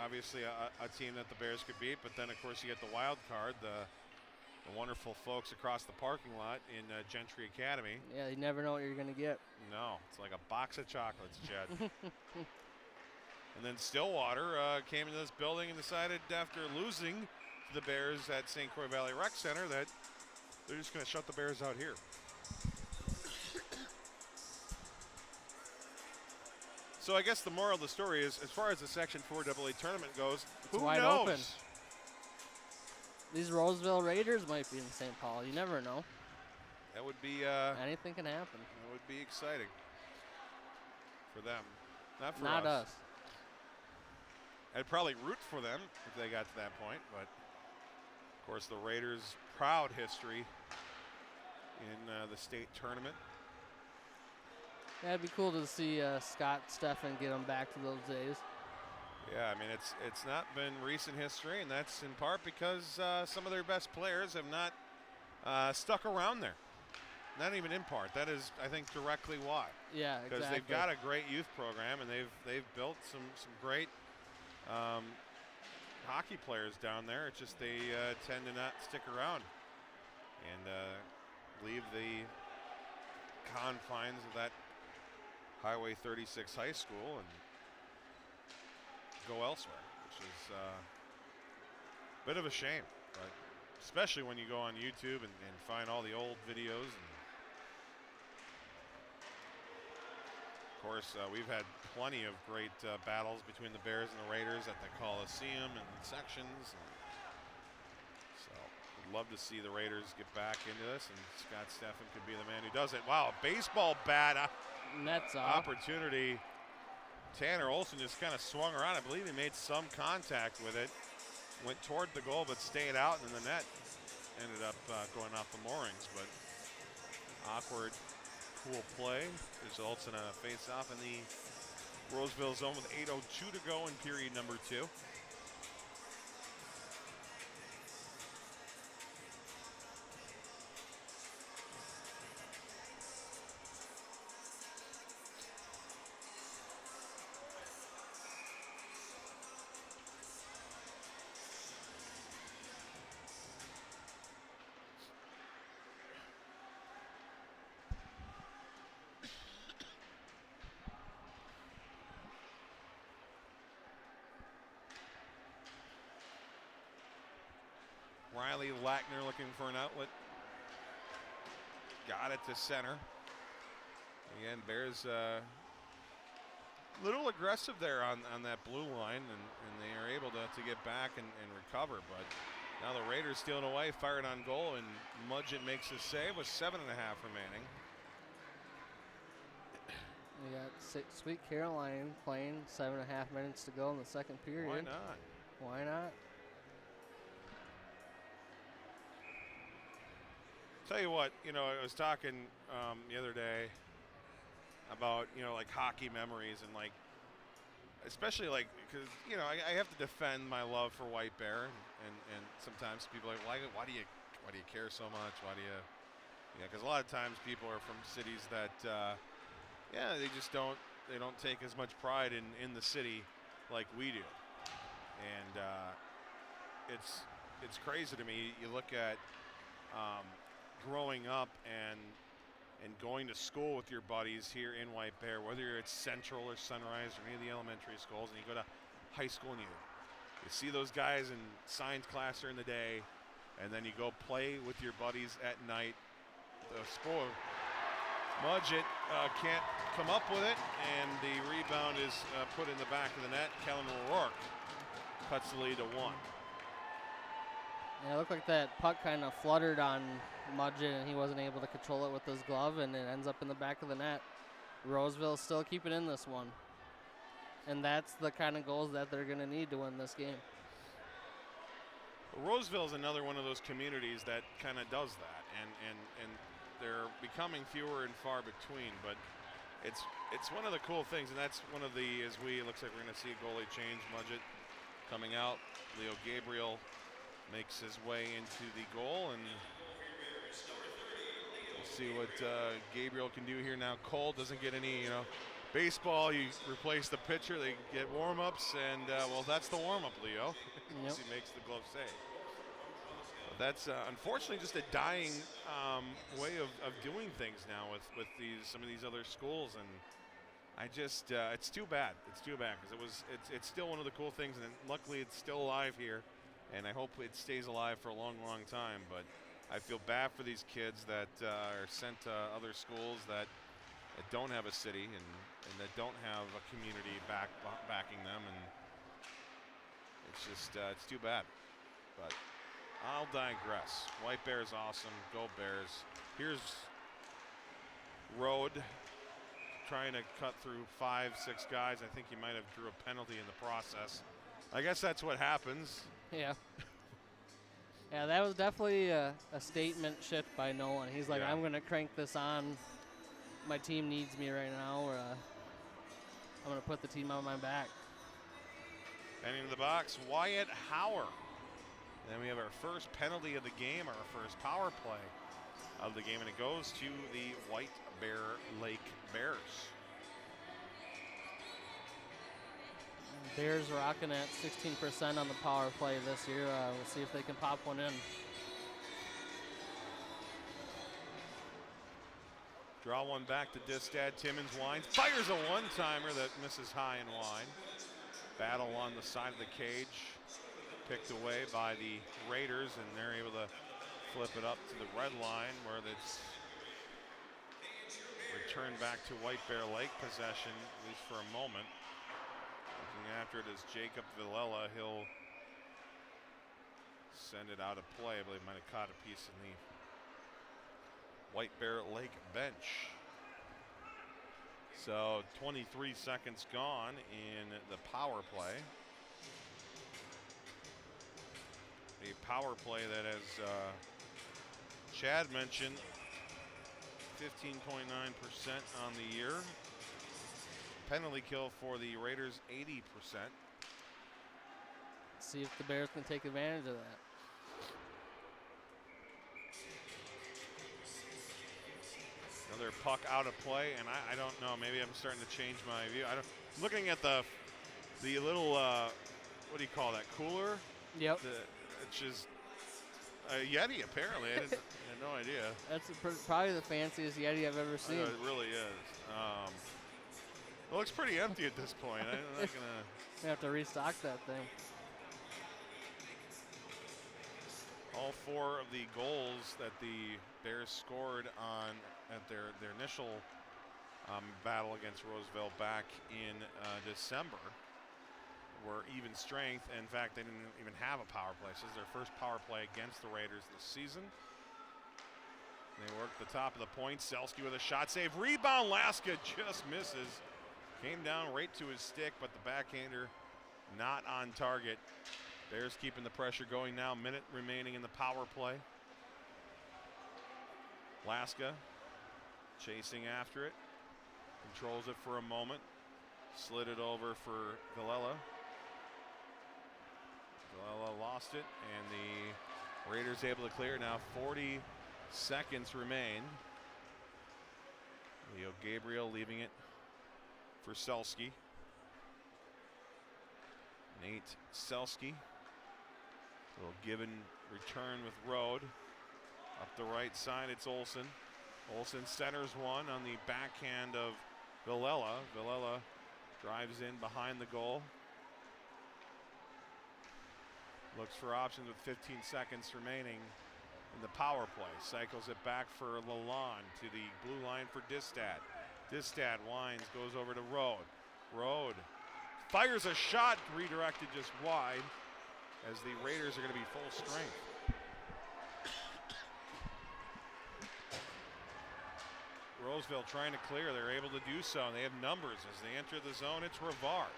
obviously a team that the Bears could beat. But then, of course, you get the wild card, the wonderful folks across the parking lot in Gentry Academy. Yeah, you never know what you're going to get. No, it's like a box of chocolates, Jed. And then Stillwater came into this building and decided after losing to the Bears at St. Croix Valley Rec Center that they're just going to shut the Bears out here. So I guess the moral of the story is, as far as the Section 4 AA tournament goes, who wide knows? open. These Roseville Raiders might be in St. Paul. You never know. That would be anything can happen. That would be exciting for them, not for Not us. us. I'd probably root for them if they got to that point, but of course the Raiders' proud history in the state tournament. Yeah, it'd be cool to see Scott Steffen get them back to those days. Yeah, I mean, it's not been recent history, and that's in part because some of their best players have not stuck around there. Not even in part. That is, I think, directly why. Yeah, exactly. Because they've got a great youth program, and they've built some great hockey players down there. It's just they tend to not stick around and leave the confines of that Highway 36 high school and go elsewhere, which is a bit of a shame, but especially when you go on YouTube and find all the old videos. And of course, we've had plenty of great battles between the Bears and the Raiders at the Coliseum and sections. And so I'd love to see the Raiders get back into this, and Scott Steffen could be the man who does it. Wow, a baseball bat Nets off. opportunity. Tanner Olson just kind of swung around. I believe he made some contact with it. Went toward the goal, but stayed out in the net. ended up going off the moorings, but awkward, cool play results in a face-off in the Roseville zone with 8:02 to go in period number 2. Riley Lackner looking for an outlet. Got it to center. Again, Bears a little aggressive there on that blue line, and they are able to get back and recover. But now the Raiders stealing away, fired on goal, and Mudgett makes the save with 7.5 remaining. We got Sweet Caroline playing, 7.5 minutes to go in the second period. Why not? Why not? Tell you what, I was talking the other day about, like hockey memories and like, especially like, because, I have to defend my love for White Bear, and sometimes people are like, why do you care so much? Why do you, because a lot of times people are from cities that, they just don't take as much pride in the city like we do. And it's crazy to me. You look at growing up and going to school with your buddies here in White Bear, whether you're at Central or Sunrise or any of the elementary schools, and you go to high school and you see those guys in science class during the day, and then you go play with your buddies at night. The sport, Mudgett can't come up with it, and the rebound is put in the back of the net. Kellen O'Rourke cuts the lead to 1. Yeah, it looked like that puck kind of fluttered on Mudgett, and he wasn't able to control it with his glove, and it ends up in the back of the net. Roseville still keeping in this one. And that's the kind of goals that they're going to need to win this game. Roseville is another one of those communities that kind of does that, and they're becoming fewer and far between, but it's one of the cool things, and that's one of the, it looks like we're going to see a goalie change. Mudgett coming out. Leo Gabriel makes his way into the goal, and we'll see what Gabriel can do here now. Cole doesn't get any, baseball, you replace the pitcher, they get warm-ups, and, that's the warm-up, Leo. Yep. He makes the glove save. But that's unfortunately just a dying way of doing things now with some of these other schools, and I just, it's too bad. It's too bad, because it's still one of the cool things, and luckily it's still alive here. And I hope it stays alive for a long, long time. But I feel bad for these kids that are sent to other schools that don't have a city and that don't have a community backing them. And it's just, it's too bad. But I'll digress. White Bear's awesome. Go Bears. Here's Rode trying to cut through 5-6 guys. I think he might have drew a penalty in the process. I guess that's what happens. Yeah. Yeah, that was definitely a statement shift by Nolan. He's like, I'm going to crank this on. My team needs me right now. Or, I'm going to put the team on my back. And into the box, Wyatt Hauer. Then we have our first penalty of the game, our first power play of the game, and it goes to the White Bear Lake Bears. Bears rocking at 16% on the power play this year. We'll see if they can pop one in. Draw one back to Distad. Timmons winds, fires a one-timer that misses high and wide. Battle on the side of the cage. Picked away by the Raiders, and they're able to flip it up to the red line where it's returned back to White Bear Lake possession, at least for a moment. Looking after it is Jacob Villela. He'll send it out of play. I believe might have caught a piece in the White Bear Lake bench. So 23 seconds gone in the power play. A power play that has Chad mentioned 15.9% on the year. Penalty kill for the Raiders, 80%. See if the Bears can take advantage of that. Another puck out of play, and I don't know. Maybe I'm starting to change my view. I'm looking at the little what do you call that, cooler? Yep. It's just a Yeti, apparently. I had no idea. That's probably the fanciest Yeti I've ever seen. It really is. It looks pretty empty at this point. I'm not gonna. We have to restock that thing. All 4 of the goals that the Bears scored at their initial battle against Roseville back in December were even strength. In fact, they didn't even have a power play. This is their first power play against the Raiders this season. They worked the top of the point. Selski with a shot save. Rebound. Laska just misses. Came down right to his stick, but the backhander not on target. Bears keeping the pressure going now. Minute remaining in the power play. Laska chasing after it. Controls it for a moment. Slid it over for Villela. Villela lost it, and the Raiders able to clear. Now 40 seconds remain. Leo Gabriel leaving it for Selski. Nate Selski. Little give and return with Rode. Up the right side, it's Olsen. Olsen centers one on the backhand of Villela. Villela drives in behind the goal. Looks for options with 15 seconds remaining in the power play. Cycles it back for Lalonde to the blue line for Distad. Distad winds, goes over to Rode. Rode fires a shot, redirected just wide, as the Raiders are going to be full strength. Roseville trying to clear. They're able to do so, and they have numbers as they enter the zone. It's Rivard.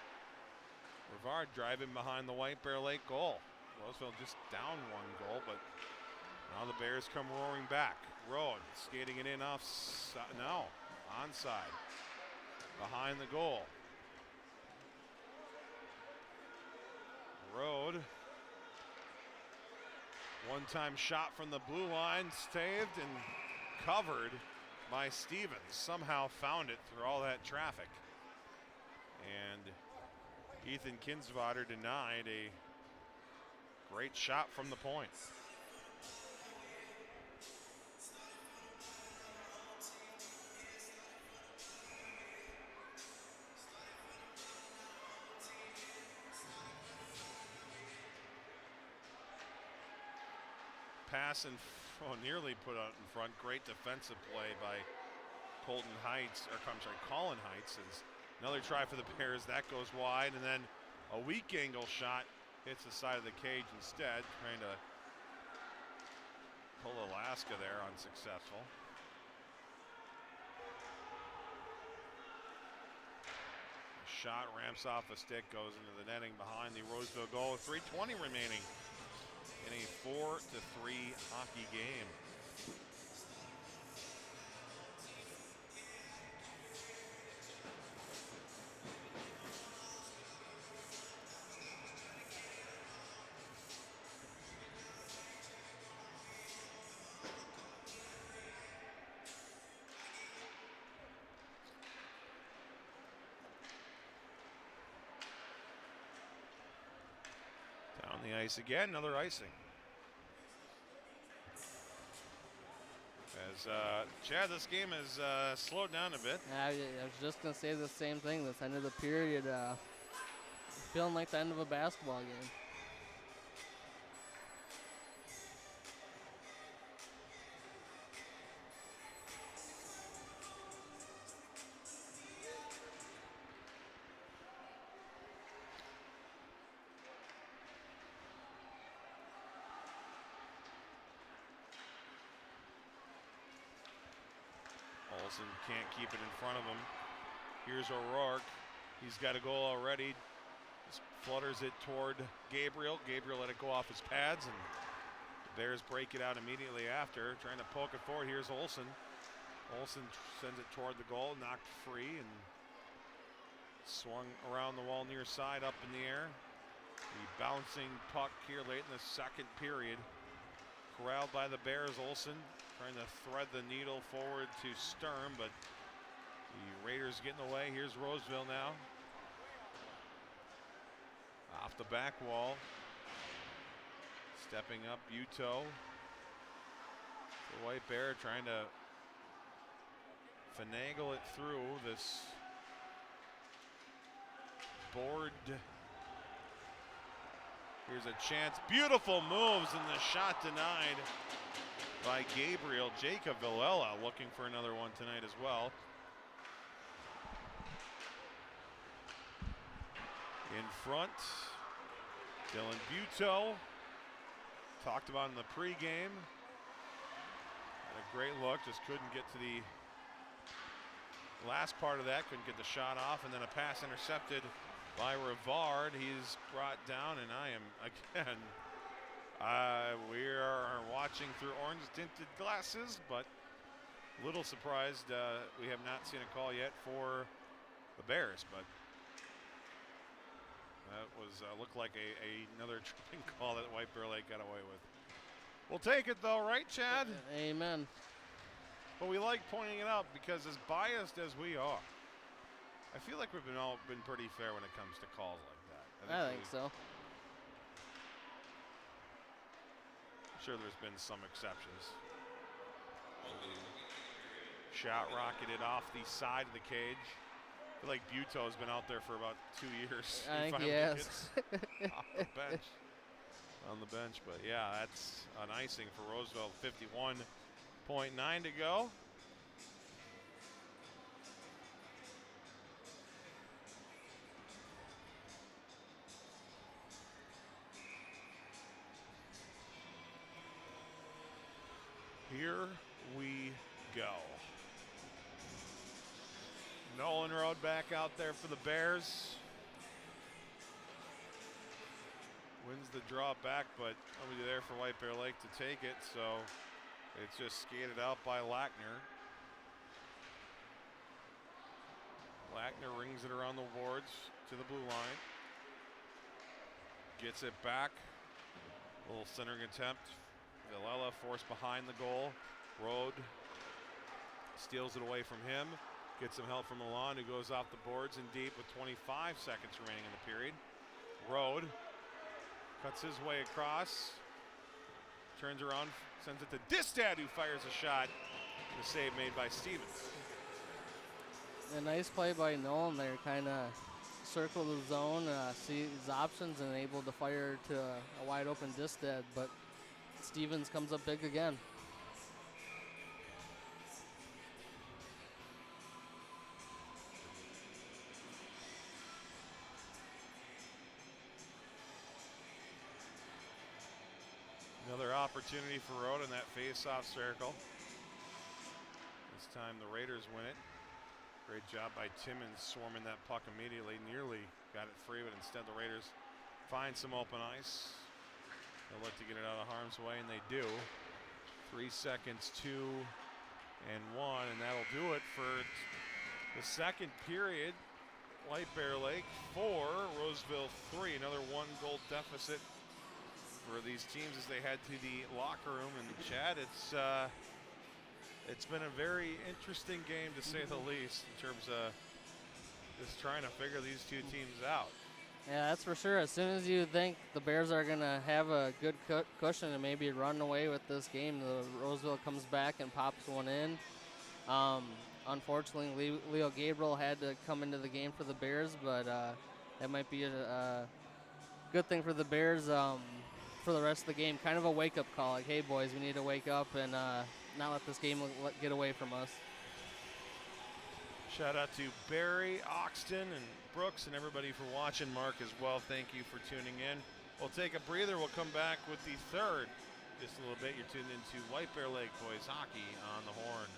Rivard driving behind the White Bear Lake goal. Roseville just down 1 goal, but now the Bears come roaring back. Rode skating it in onside. Behind the goal. Rode. One-time shot from the blue line, saved and covered by Stevens. Somehow found it through all that traffic. And Ethan Kinsvater denied a great shot from the point. Pass and nearly put out in front. Great defensive play by Colin Heights. Another try for the Bears. That goes wide, and then a weak angle shot hits the side of the cage instead. Trying to pull Alaska there, unsuccessful. Shot ramps off a stick, goes into the netting behind the Roseville goal. 3:20 remaining in a 4-3 hockey game. Down the ice again, another icing. As Chad, this game has slowed down a bit. I was just going to say the same thing. This end of the period, feeling like the end of a basketball game. Olsen can't keep it in front of him. Here's O'Rourke. He's got a goal already. Just flutters it toward Gabriel. Gabriel let it go off his pads, and the Bears break it out immediately after, trying to poke it forward. Here's Olsen. Olsen sends it toward the goal, knocked free, and swung around the wall near side, up in the air. The bouncing puck here late in the second period. Corralled by the Bears. Olsen trying to thread the needle forward to Sturm, but the Raiders get in the way. Here's Roseville now. Off the back wall. Stepping up, Buteau. The White Bear trying to finagle it through this board. Here's a chance. Beautiful moves, and the shot denied by Gabriel. Jacob Villela looking for another one tonight as well. In front, Dylan Buteau. Talked about in the pregame. Had a great look, just couldn't get to the last part of that, couldn't get the shot off, and then a pass intercepted by Rivard. He's brought down, and I am, again, we are watching through orange-tinted glasses, but a little surprised we have not seen a call yet for the Bears, but that was looked like another tripping call that White Bear Lake got away with. We'll take it though, right, Chad? Amen. But we like pointing it out because as biased as we are, I feel like we've been pretty fair when it comes to calls like that. I think so. Sure, there's been some exceptions. Shot rocketed off the side of the cage. I feel like Buteau's been out there for about 2 years. I think he has. Off the bench. On the bench, but yeah, that's an icing for Roseville. 51.9 to go. Here we go. Nolan Road back out there for the Bears. Wins the draw back, but nobody there for White Bear Lake to take it, so it's just skated out by Lackner. Lackner rings it around the boards to the blue line. Gets it back. A little centering attempt. Villela forced behind the goal. Rode steals it away from him. Gets some help from Milan, who goes off the boards and deep with 25 seconds remaining in the period. Rode cuts his way across. Turns around, sends it to Distad, who fires a shot. The save made by Stevens. A nice play by Nolan there, kind of circled the zone, sees options, and able to fire to a wide open Distad, but Stevens comes up big again. Another opportunity for Rode in that face-off circle. This time the Raiders win it. Great job by Timmons swarming that puck immediately. Nearly got it free, but instead the Raiders find some open ice. They'll look to get it out of harm's way, and they do. 3 seconds, 2 and 1, and that'll do it for the second period. White Bear Lake 4, Roseville 3. Another 1-goal deficit for these teams as they head to the locker room. And Chad, it's been a very interesting game to say the least in terms of just trying to figure these two teams out. Yeah, that's for sure. As soon as you think the Bears are going to have a good cushion and maybe run away with this game, the Roseville comes back and pops one in. Unfortunately, Leo Gabriel had to come into the game for the Bears, but that might be a good thing for the Bears for the rest of the game. Kind of a wake-up call, like, hey, boys, we need to wake up and not let this game get away from us. Shout out to Barry, Oxton, and Brooks, and everybody for watching. Mark as well, thank you for tuning in. We'll take a breather. We'll come back with the third. Just a little bit. You're tuned into White Bear Lake Boys Hockey on the Horn.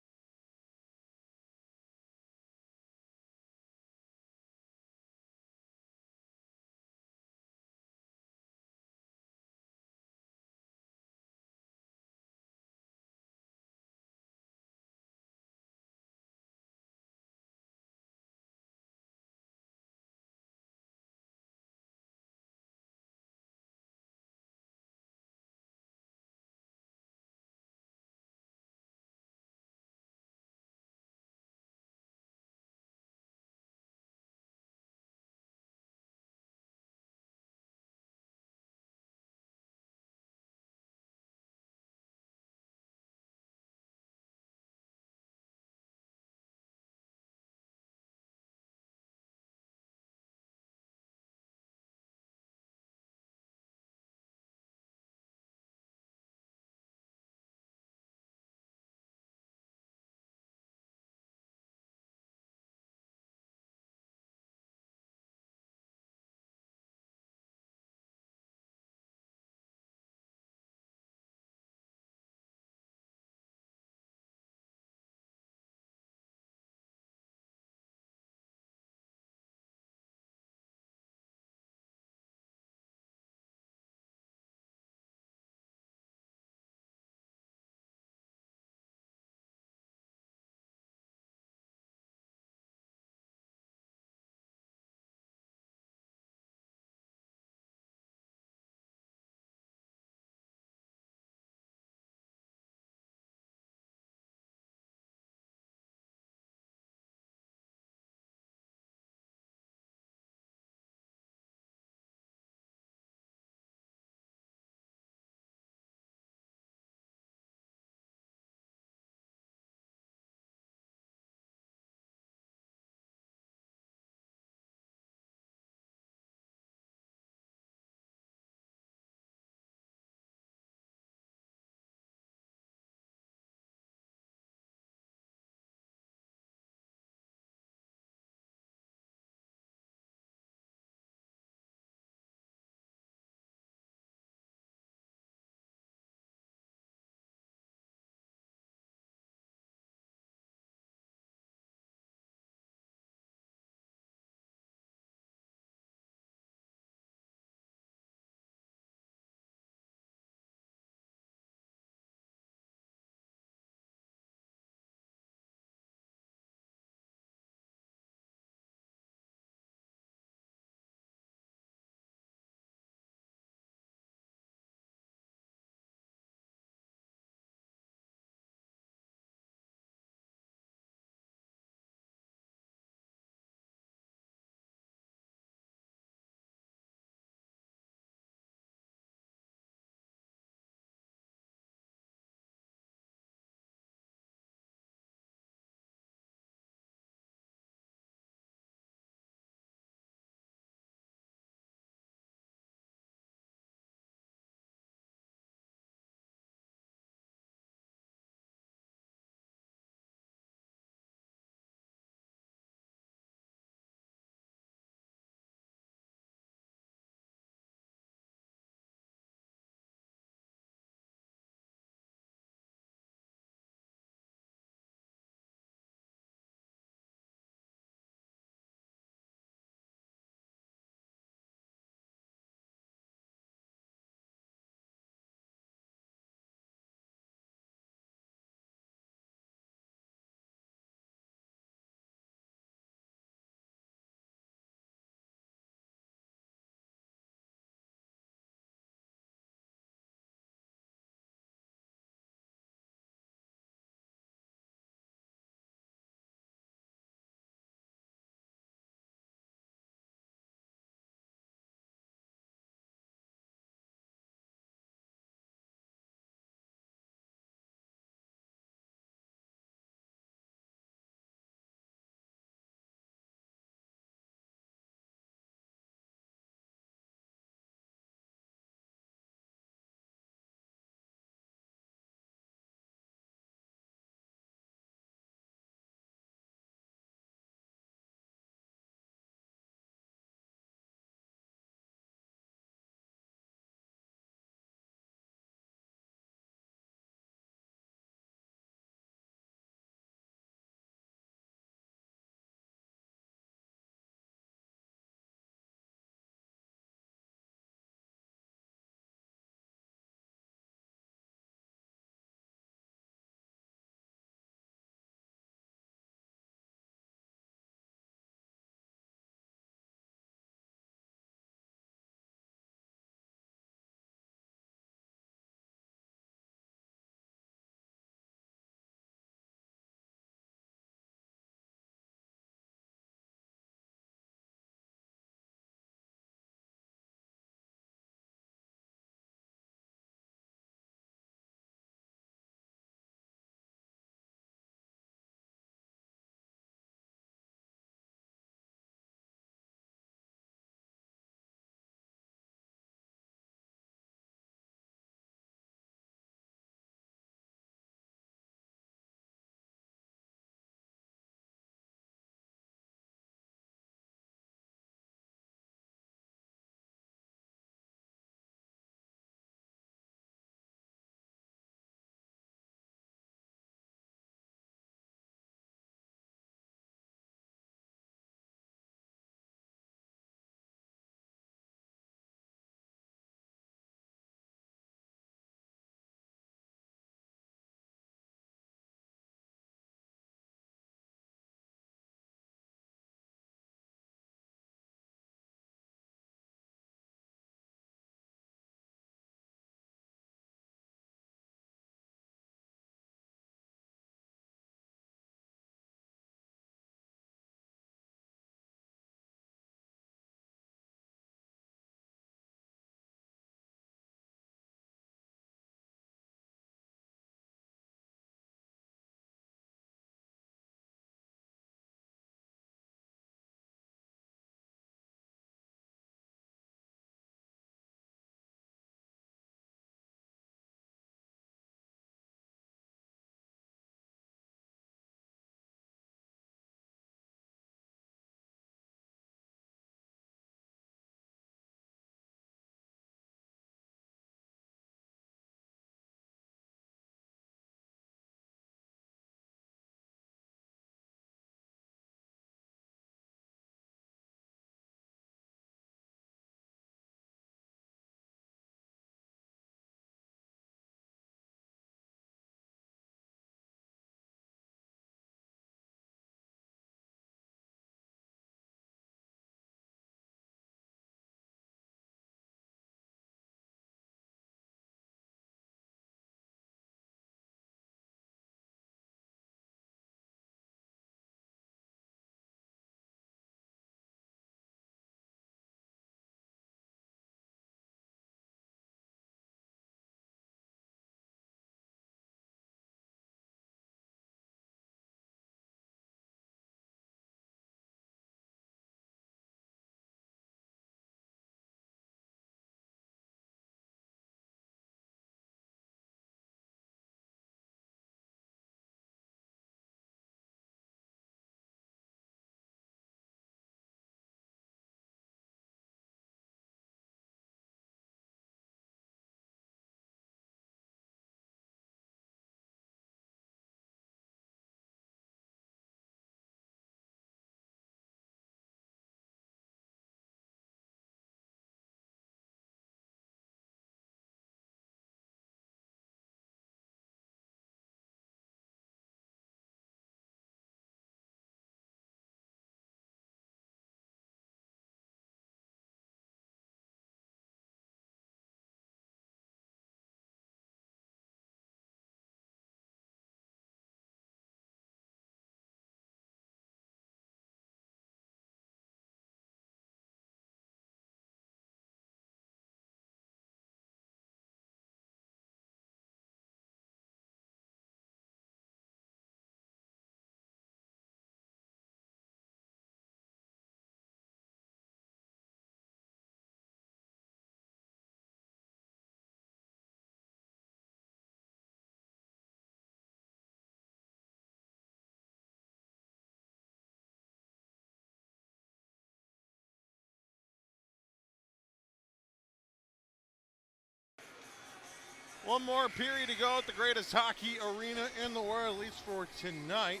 One more period to go at the greatest hockey arena in the world, at least for tonight.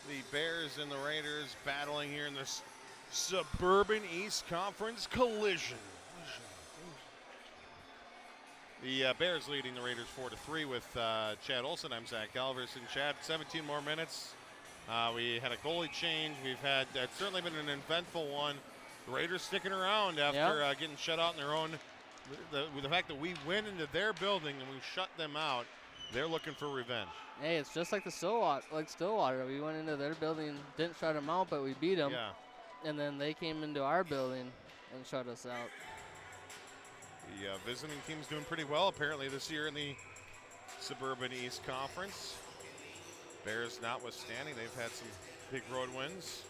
The Bears and the Raiders battling here in this Suburban East Conference collision. The Bears leading the Raiders 4-3 with Chad Olson. I'm Zach Alverson. Chad, 17 more minutes. We had a goalie change. It's certainly been an eventful one. The Raiders sticking around after getting shut out in their own. The fact that we went into their building and we shut them out, they're looking for revenge. Hey, it's just like Stillwater. We went into their building, didn't shut them out, but we beat them. Yeah. And then they came into our building and shut us out. The visiting team's doing pretty well apparently this year in the Suburban East Conference. Bears notwithstanding, they've had some big road wins.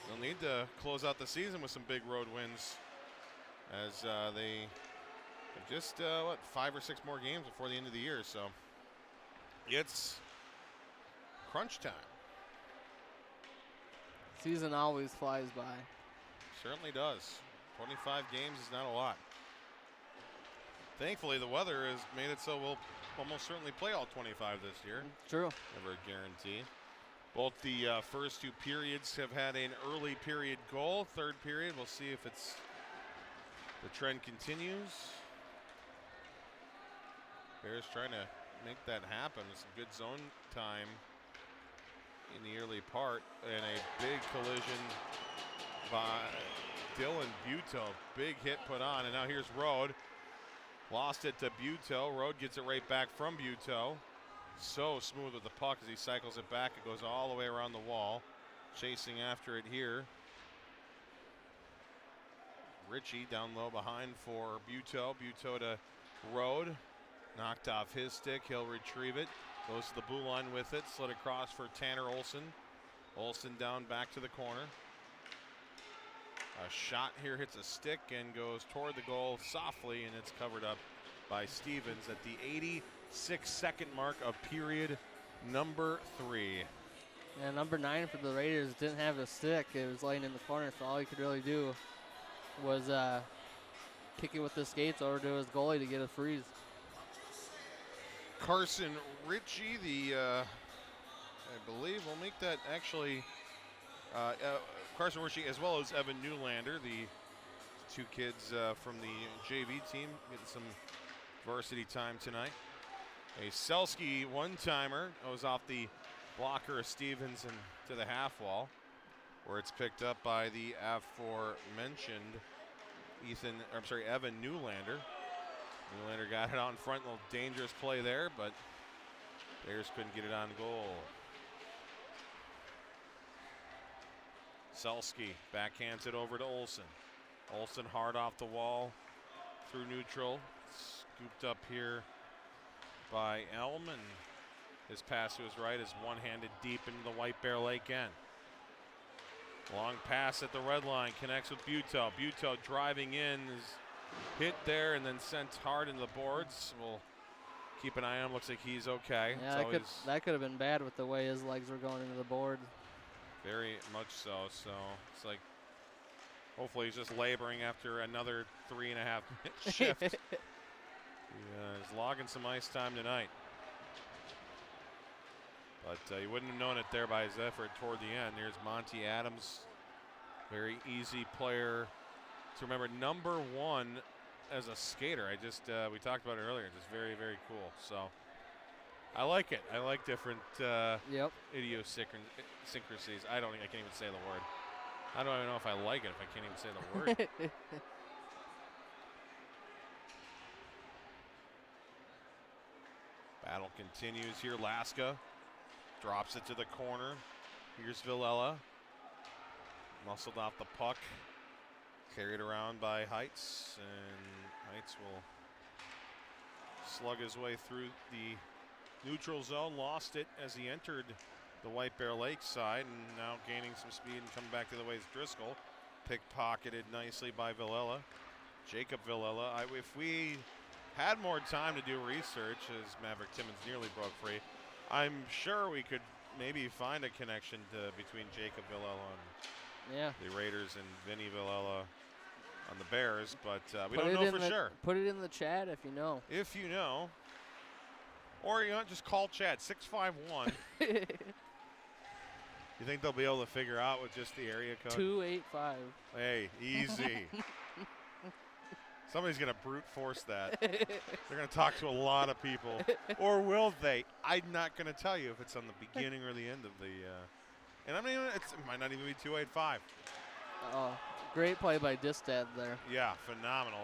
They'll need to close out the season with some big road wins as they have just, 5 or 6 more games before the end of the year. So it's crunch time. Season always flies by. Certainly does. 25 games is not a lot. Thankfully, the weather has made it so we'll almost certainly play all 25 this year. True. Never a guarantee. Both the first 2 periods have had an early period goal. Third period, we'll see if the trend continues. Bears trying to make that happen with some good zone time in the early part, and a big collision by Dylan Buteau. Big hit put on, and now here's Rode. Lost it to Buteau. Rode gets it right back from Buteau. So smooth with the puck as he cycles it back. It goes all the way around the wall. Chasing after it here. Ritchie down low behind for Buteau. Buteau to Rode. Knocked off his stick. He'll retrieve it. Goes to the blue line with it. Slid across for Tanner Olson. Olson down back to the corner. A shot here hits a stick and goes toward the goal softly, and it's covered up by Stevens at the 86-second mark of period number 3. And number 9 for the Raiders didn't have a stick. It was laying in the corner, so all he could really do was kick it with the skates over to his goalie to get a freeze. Carson Ritchie, I believe will make that actually. Carson Ritchie as well as Evan Newlander, the 2 kids from the JV team, getting some varsity time tonight. A Selski one-timer goes off the blocker of Stevens and to the half wall, where it's picked up by the aforementioned Evan Newlander. Newlander got it out in front, a little dangerous play there, but Bears couldn't get it on goal. Selski backhands it over to Olson. Olson hard off the wall through neutral. Scooped up here by Elm, and his pass to his right is one-handed deep into the White Bear Lake end. Long pass at the red line, connects with Buteau. Buteau driving in, is hit there and then sent hard into the boards. We'll keep an eye on him. Looks like he's okay. Yeah, that could have been bad with the way his legs were going into the board. Very much so. So it's like, hopefully he's just laboring after another 3.5 minute shift. He's logging some ice time tonight. But you wouldn't have known it there by his effort toward the end. There's Monty Adams. Very easy player to remember. Number 1 as a skater. We talked about it earlier. Just very, very cool. So I like it. I like different idiosyncrasies. I can't even say the word. I don't even know if I like it if I can't even say the word. Battle continues here. Laska drops it to the corner. Here's Villela. Muscled off the puck. Carried around by Heights, and Heights will slug his way through the neutral zone. Lost it as he entered the White Bear Lake side, and now gaining some speed and coming back the other way is Driscoll. Pickpocketed nicely by Villela. Jacob Villela. If we had more time to do research, as Maverick Timmons nearly broke free, I'm sure we could maybe find a connection between Jacob Villela and the Raiders and Vinny Villela on the Bears, but we don't know for sure. Put it in the chat if you know. If you know. Or, just call Chad, 651. You think they'll be able to figure out with just the area code? 285. Hey, easy. Somebody's going to brute force that. They're going to talk to a lot of people. Or will they? I'm not going to tell you if it's on the beginning or the end of the and I mean, it might not even be 285. Oh, great play by Distad there. Yeah, phenomenal.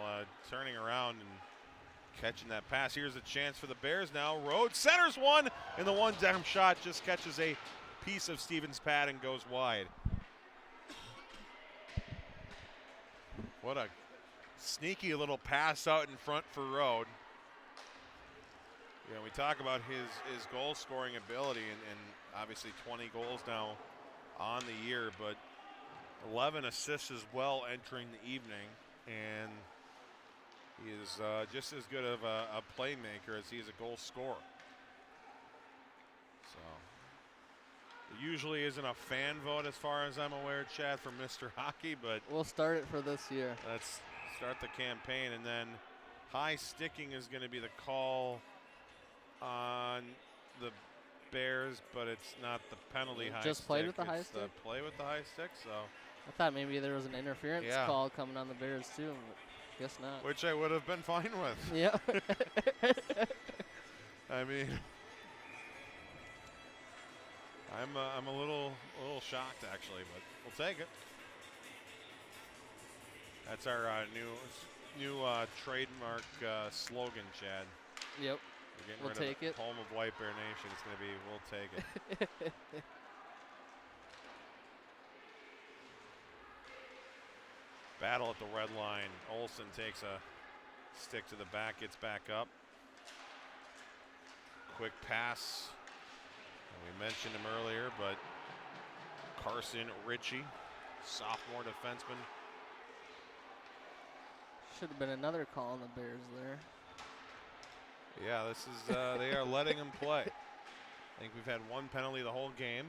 Turning around and catching that pass. Here's a chance for the Bears now. Rhodes centers one, and the one down shot just catches a piece of Stevens' pad and goes wide. What a sneaky little pass out in front for Rhodes. We talk about his goal scoring ability and obviously 20 goals now on the year, but 11 assists as well entering the evening, and he is just as good of a playmaker as he is a goal scorer. So it usually isn't a fan vote as far as I'm aware, Chad, for Mr. Hockey, but we'll start it for this year. Let's start the campaign, and then high sticking is going to be the call on the Bears, but it's not the penalty high stick. Just played with the high stick? The play with the high stick, so. I thought maybe there was an interference call coming on the Bears too, but guess not. Which I would have been fine with. Yeah. I mean, I'm a little shocked actually, but we'll take it. That's our new trademark slogan, Chad. Yep. We'll take it. Home of White Bear Nation. It's going to be, we'll take it. Battle at the red line. Olsen takes a stick to the back, gets back up. Quick pass. We mentioned him earlier, but Carson Ritchie, sophomore defenseman. Should have been another call on the Bears there. Yeah, this is they are letting him play. I think we've had one penalty the whole game.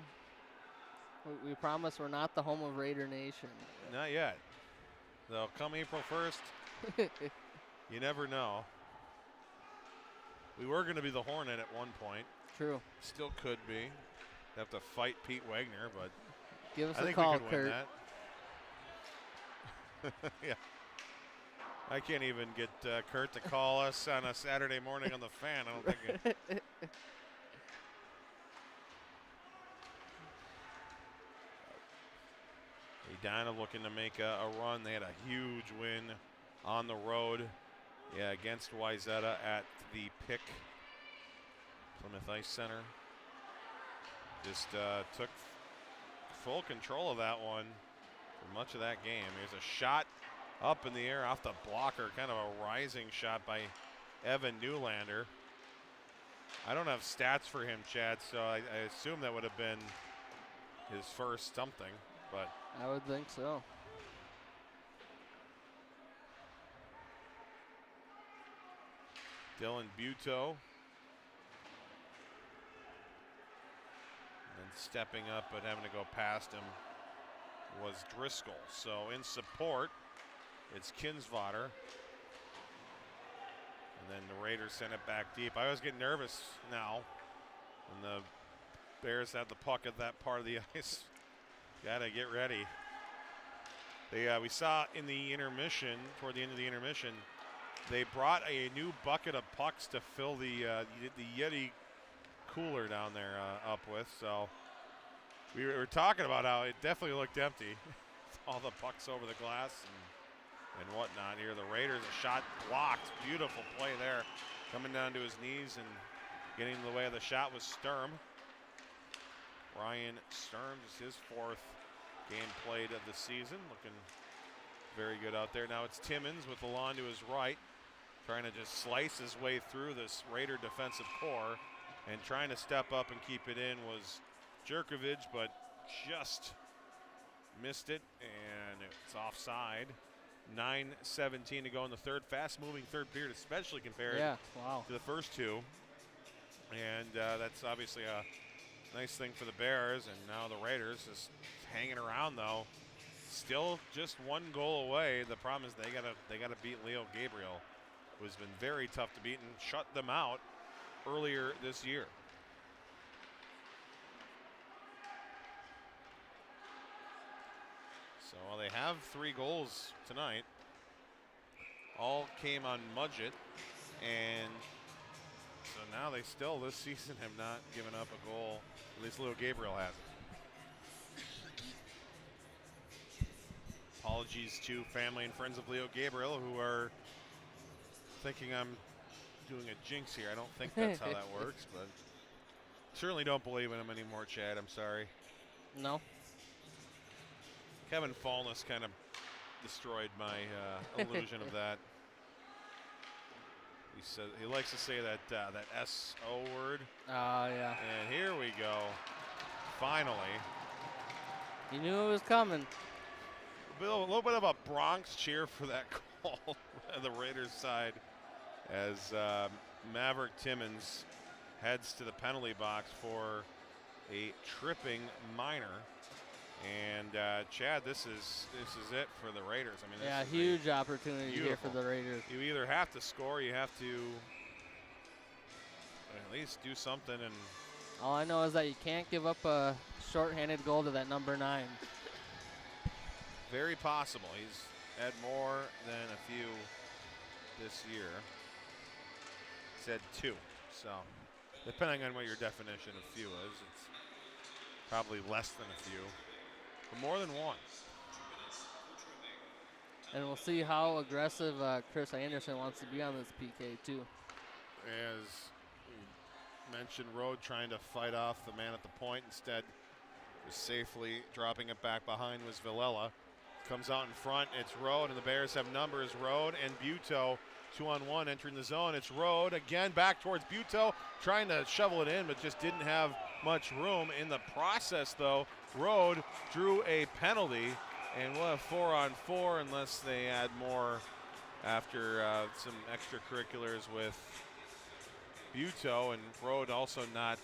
We promise we're not the home of Raider Nation. Not yet. They'll come April 1st. You never know. We were going to be the Hornet at one point. True. Still could be. Have to fight Pete Wagner, but give us I a think call, we could Kurt. win that. Yeah. I can't even get Kurt to call us on a Saturday morning on the Fan. I don't think it. Edina looking to make a run. They had a huge win on the road, against Wayzata at the Pick Plymouth Ice Center. Just took full control of that one for much of that game. There's a shot up in the air off the blocker, kind of a rising shot by Evan Newlander. I don't have stats for him, Chad, so I assume that would have been his first something, but I would think so. Dylan Buteau. And stepping up but having to go past him was Driscoll. So in support, it's Kinsvater. And then the Raiders send it back deep. I always get nervous now when the Bears have the puck at that part of the ice. Gotta get ready. We saw in the intermission, toward the end of the intermission, they brought a new bucket of pucks to fill the Yeti cooler down there up with. So we were talking about how it definitely looked empty. All the pucks over the glass and whatnot here. The Raiders, a shot blocked. Beautiful play there. Coming down to his knees and getting in the way of the shot was Sturm. Ryan Sturm, just his fourth game played of the season. Looking very good out there. Now it's Timmons with the lawn to his right, trying to just slice his way through this Raider defensive core, and trying to step up and keep it in was Jerkovic, but just missed it, and it's offside. 9:17 to go in the third. Fast-moving third period, especially compared to the first two. And that's obviously a nice thing for the Bears, and now the Raiders just hanging around though. Still just one goal away. The problem is they gotta beat Leo Gabriel, who's been very tough to beat and shut them out earlier this year. So while they have 3 goals tonight, all came on Mudgett, and so now they still this season have not given up a goal. At least Leo Gabriel hasn't. Apologies to family and friends of Leo Gabriel who are thinking I'm doing a jinx here. I don't think that's how that works, but certainly don't believe in him anymore, Chad. I'm sorry. No. Kevin Fallness kind of destroyed my illusion of that. He likes to say that that S-O word. Yeah. And here we go. Finally. You knew it was coming. A little bit of a Bronx cheer for that call on the Raiders side as Maverick Timmons heads to the penalty box for a tripping minor. And Chad, this is it for the Raiders. I mean, this is huge opportunity here for beautiful. the Raiders. You either have to score, you have to at least do something. And all I know is that you can't give up a shorthanded goal to that number 9. very possible. He's had more than a few this year. He's had 2. So depending on what your definition of few is, it's probably less than a few. But more than 1. And we'll see how aggressive Chris Anderson wants to be on this PK too. As we mentioned, Rode trying to fight off the man at the point. Instead, just safely dropping it back behind was Villela. Comes out in front, it's Rode, and the Bears have numbers. Rode and Buteau, 2-on-1 entering the zone. It's Rode again back towards Buteau, trying to shovel it in, but just didn't have much room. In the process, though, Rode drew a penalty, and we'll have 4-on-4 unless they add more after some extracurriculars with Buteau. And Rode also not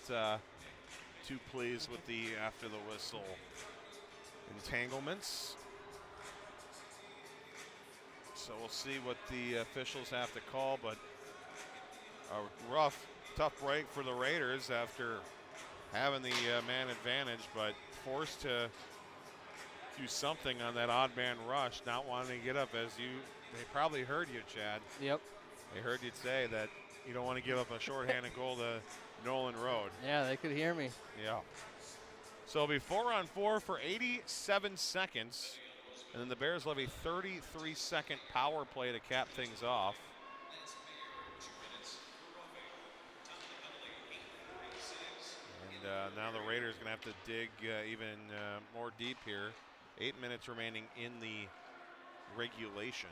too pleased with the after the whistle entanglements. So we'll see what the officials have to call, but a rough, tough break for the Raiders after having the man advantage, but forced to do something on that odd man rush, not wanting to get up. They probably heard you, Chad. Yep. They heard you say that you don't want to give up a shorthanded goal to Nolan Rode. Yeah, they could hear me. Yeah. So it'll be 4-on-4 for 87 seconds. And then the Bears will have a 33-second power play to cap things off. And now the Raiders are going to have to dig even more deep here. 8 minutes remaining in the regulation.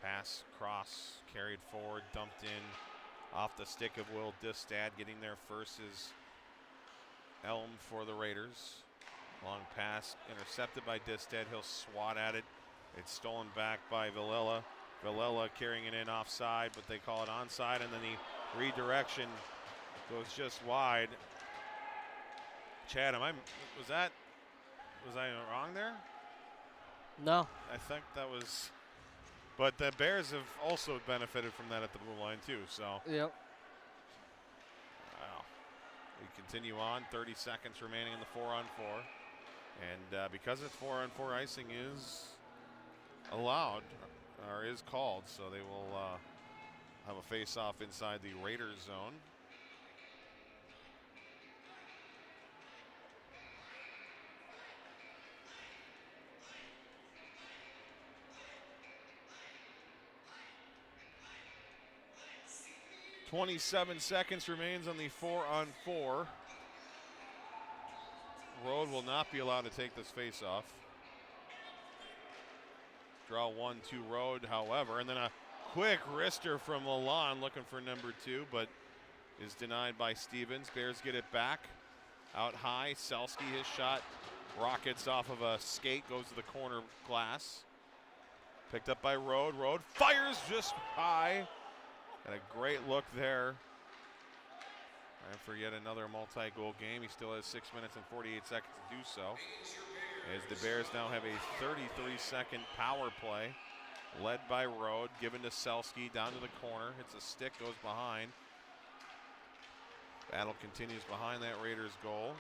Pass, cross, carried forward, dumped in off the stick of Will Distad. Getting there first is Elm for the Raiders. Long pass intercepted by Distad. He'll swat at it. It's stolen back by Villela. Villela carrying it in offside, but they call it onside, and then the redirection goes just wide. Chad, was I wrong there? No. I think that was, but the Bears have also benefited from that at the blue line too, so. Yep. Wow. We continue on, 30 seconds remaining in the 4-on-4. And because it's 4-on-4, icing is allowed, or is called, so they will have a face-off inside the Raiders zone. .27 seconds remains on the 4-on-4. Rode will not be allowed to take this face-off. Draw 1-2 Rode, however, and then a quick wrister from Lalonde looking for number 2, but is denied by Stevens. Bears get it back. Out high, Selski, his shot rockets off of a skate, goes to the corner glass. Picked up by Rode. Rode fires just high. And a great look there. And for yet another multi-goal game, he still has 6 minutes and 48 seconds to do so. As the Bears now have a 33-second power play, led by Rode, given to Selski down to the corner. Hits a stick, goes behind. Battle continues behind that Raiders goal.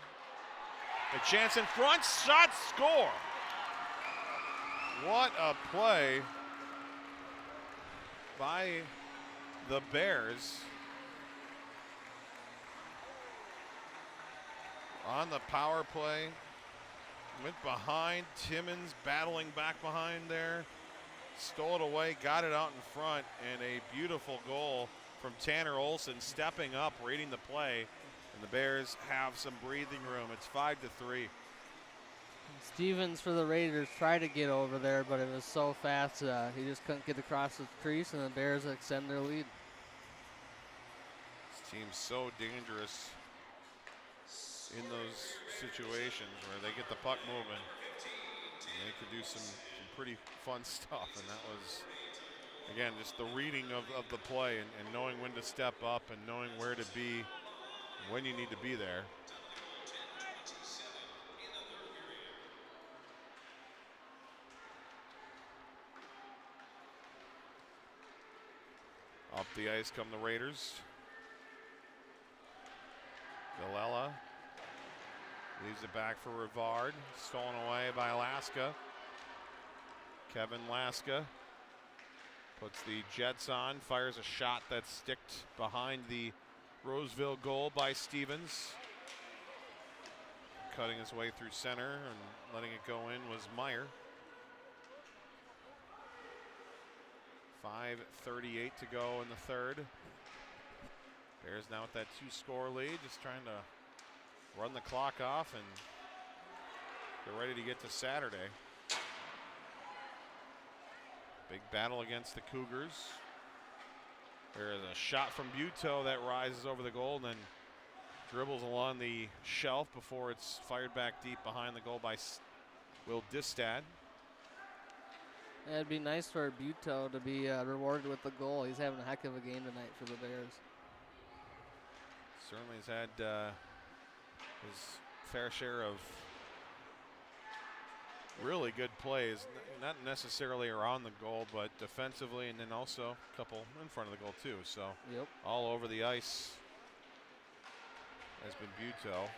A chance in front, shot, score. What a play by the Bears on the power play. Went behind, Timmons battling back behind there. Stole it away, got it out in front, and a beautiful goal from Tanner Olson stepping up, reading the play, and the Bears have some breathing room. It's 5-3. Stevens for the Raiders tried to get over there, but it was so fast he just couldn't get across the crease, and the Bears extend their lead. This team's so dangerous in those situations where they get the puck moving. And they could do some pretty fun stuff, and that was, again, just the reading of the play and knowing when to step up and knowing where to be when you need to be there. Up the ice come the Raiders. Villela leaves it back for Rivard. Stolen away by Laska. Kevin Laska puts the Jets on, fires a shot that sticked behind the Roseville goal by Stevens. Cutting his way through center and letting it go in was Meyer. 5:38 to go in the third. Bears now with that 2-score lead, just trying to run the clock off and get ready to get to Saturday. Big battle against the Cougars. There is a shot from Buteau that rises over the goal and then dribbles along the shelf before it's fired back deep behind the goal by Will Distad. Yeah, it'd be nice for Buteau to be rewarded with the goal. He's having a heck of a game tonight for the Bears. Certainly has had his fair share of really good plays, not necessarily around the goal, but defensively, and then also a couple in front of the goal too. So yep, all all over the ice has been Buteau.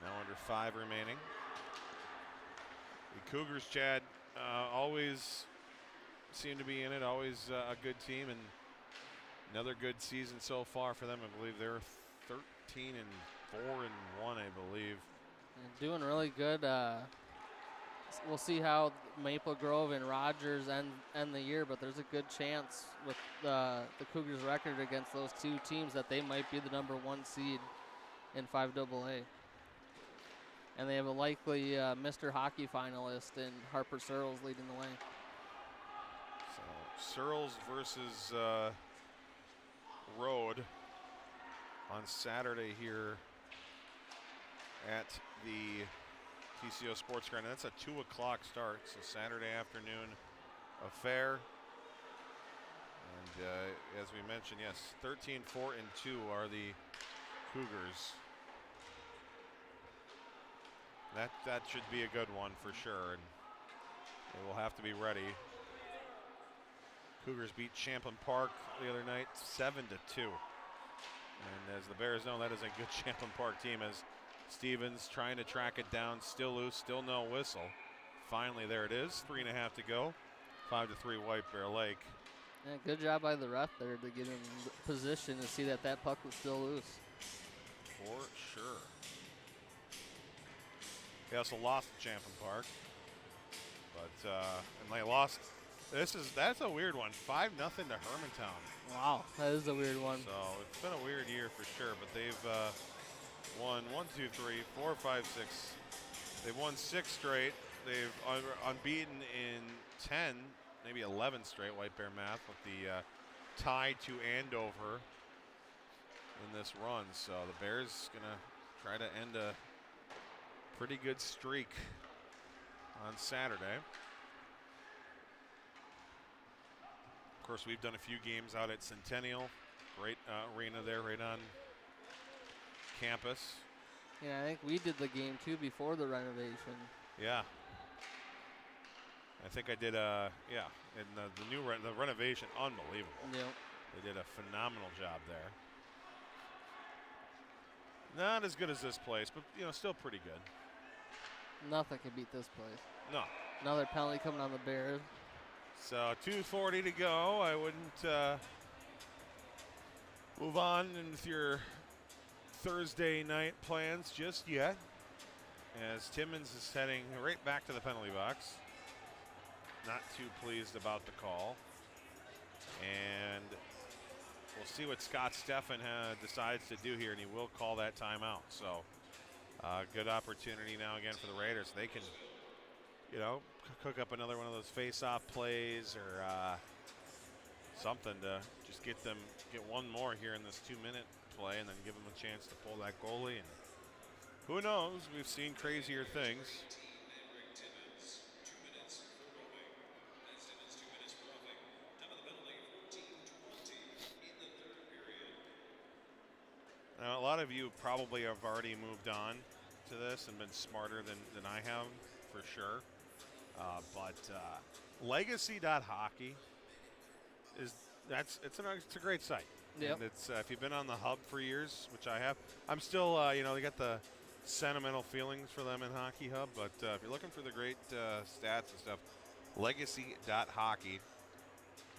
Now under 5 remaining. The Cougars, Chad, always seem to be in it, always a good team, and another good season so far for them. I believe they're 13-4-1, I believe. and doing really good. We'll see how Maple Grove and Rogers end the year, but there's a good chance with the Cougars' record against those two teams that they might be the number 1 seed in 5AA. And they have a likely Mr. Hockey finalist in Harper Searles leading the way. So Searles versus Road on Saturday here at the TCO Sports Ground. That's a 2 o'clock start, so Saturday afternoon affair. And as we mentioned, yes, 13-4-2 are the Cougars. That should be a good one for sure, and they will have to be ready. Cougars beat Champlain Park the other night 7-2. And as the Bears know, that is a good Champlain Park team, as Stevens trying to track it down, still loose, still no whistle. Finally, there it is, 3.5 to go. 5-3 White Bear Lake. Yeah, good job by the ref there to get in position to see that puck was still loose. For sure. They also lost to Champlain Park, but and they lost. That's a weird one. 5-0 to Hermantown. Wow, that is a weird one. So it's been a weird year for sure, but they've won 1, 2, 3, 4, 5, 6. They've won 6 straight. They've unbeaten in 10, maybe 11 straight. White Bear math with the tie to Andover in this run. So the Bears gonna try to end a pretty good streak on Saturday. Of course, we've done a few games out at Centennial. Great arena there right on campus. Yeah, I think we did the game too before the renovation. Yeah. I think I did, yeah. And the renovation, unbelievable. Yep. They did a phenomenal job there. Not as good as this place, but still pretty good. Nothing can beat this place. No. Another penalty coming on the Bears. So 2:40 to go. I wouldn't move on with your Thursday night plans just yet, as Timmons is heading right back to the penalty box. Not too pleased about the call. And we'll see what Scott Steffen decides to do here, and he will call that timeout. So good opportunity now again for the Raiders. They can, cook up another one of those face-off plays or something to just get one more here in this 2-minute play, and then give them a chance to pull that goalie. And who knows? We've seen crazier things. Now, a lot of you probably have already moved on to this and been smarter than I have, for sure. But legacy.hockey it's a great site. Yep. And it's if you've been on the hub for years, which I have, I'm still they got the sentimental feelings for them in Hockey Hub. But if you're looking for the great stats and stuff, legacy.hockey.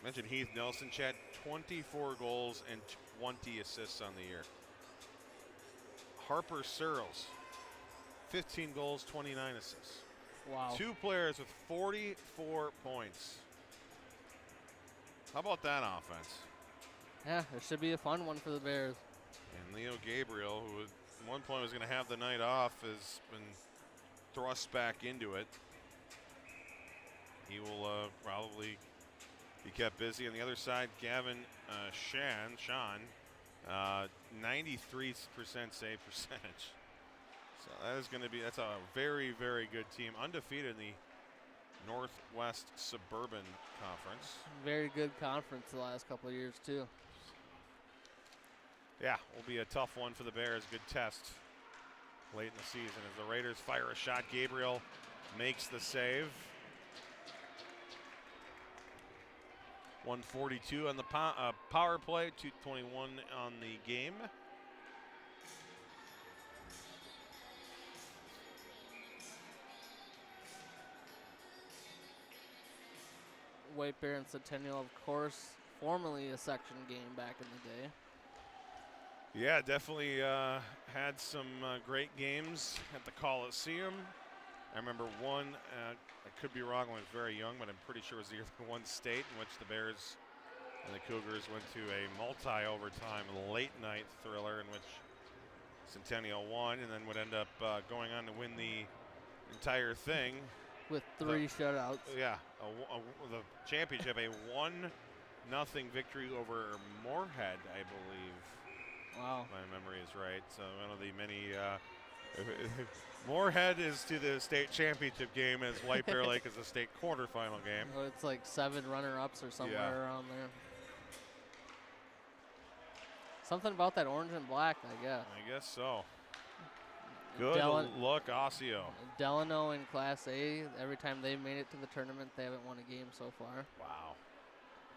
Mentioned Heath Nelson, Chad, 24 goals and 20 assists on the year. Harper Searles, 15 goals, 29 assists. Wow. 2 players with 44 points. How about that offense? Yeah, it should be a fun one for the Bears. And Leo Gabriel, who at one point was going to have the night off, has been thrust back into it. He will probably be kept busy. On the other side, Gavin Sean, 93% save percentage. So that's a very, very good team. Undefeated in the Northwest Suburban Conference. Very good conference the last couple of years, too. Yeah, will be a tough one for the Bears. Good test late in the season as the Raiders fire a shot. Gabriel makes the save. 142 on the power play, 221 on the game. White Bear and Centennial, of course, formerly a section game back in the day. Yeah, definitely had some great games at the Coliseum. I remember one, I could be wrong when I was very young, but I'm pretty sure it was the one state in which the Bears and the Cougars went to a multi-overtime late night thriller in which Centennial won and then would end up going on to win the entire thing. With 3 shutouts. Yeah, the championship, a 1-0 victory over Moorhead, I believe. Wow. My memory is right. So one of the many Moorhead is to the state championship game as White Bear Lake is the state quarterfinal game. Oh, it's like 7 runner-ups or somewhere around there. Something about that orange and black, I guess. I guess so. Good look, Osseo. Delano in Class A, every time they've made it to the tournament, they haven't won a game so far. Wow.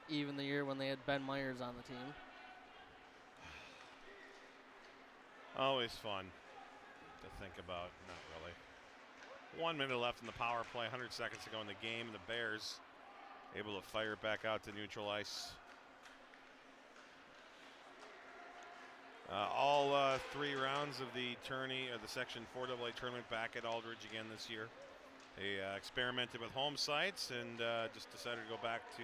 Even the year when they had Ben Myers on the team. Always fun to think about. Not really. 1 minute left in the power play, 100 seconds to go in the game. The Bears able to fire it back out to neutral ice. All 3 rounds of the tourney, the Section 4AA tournament back at Aldridge again this year. They experimented with home sites and just decided to go back to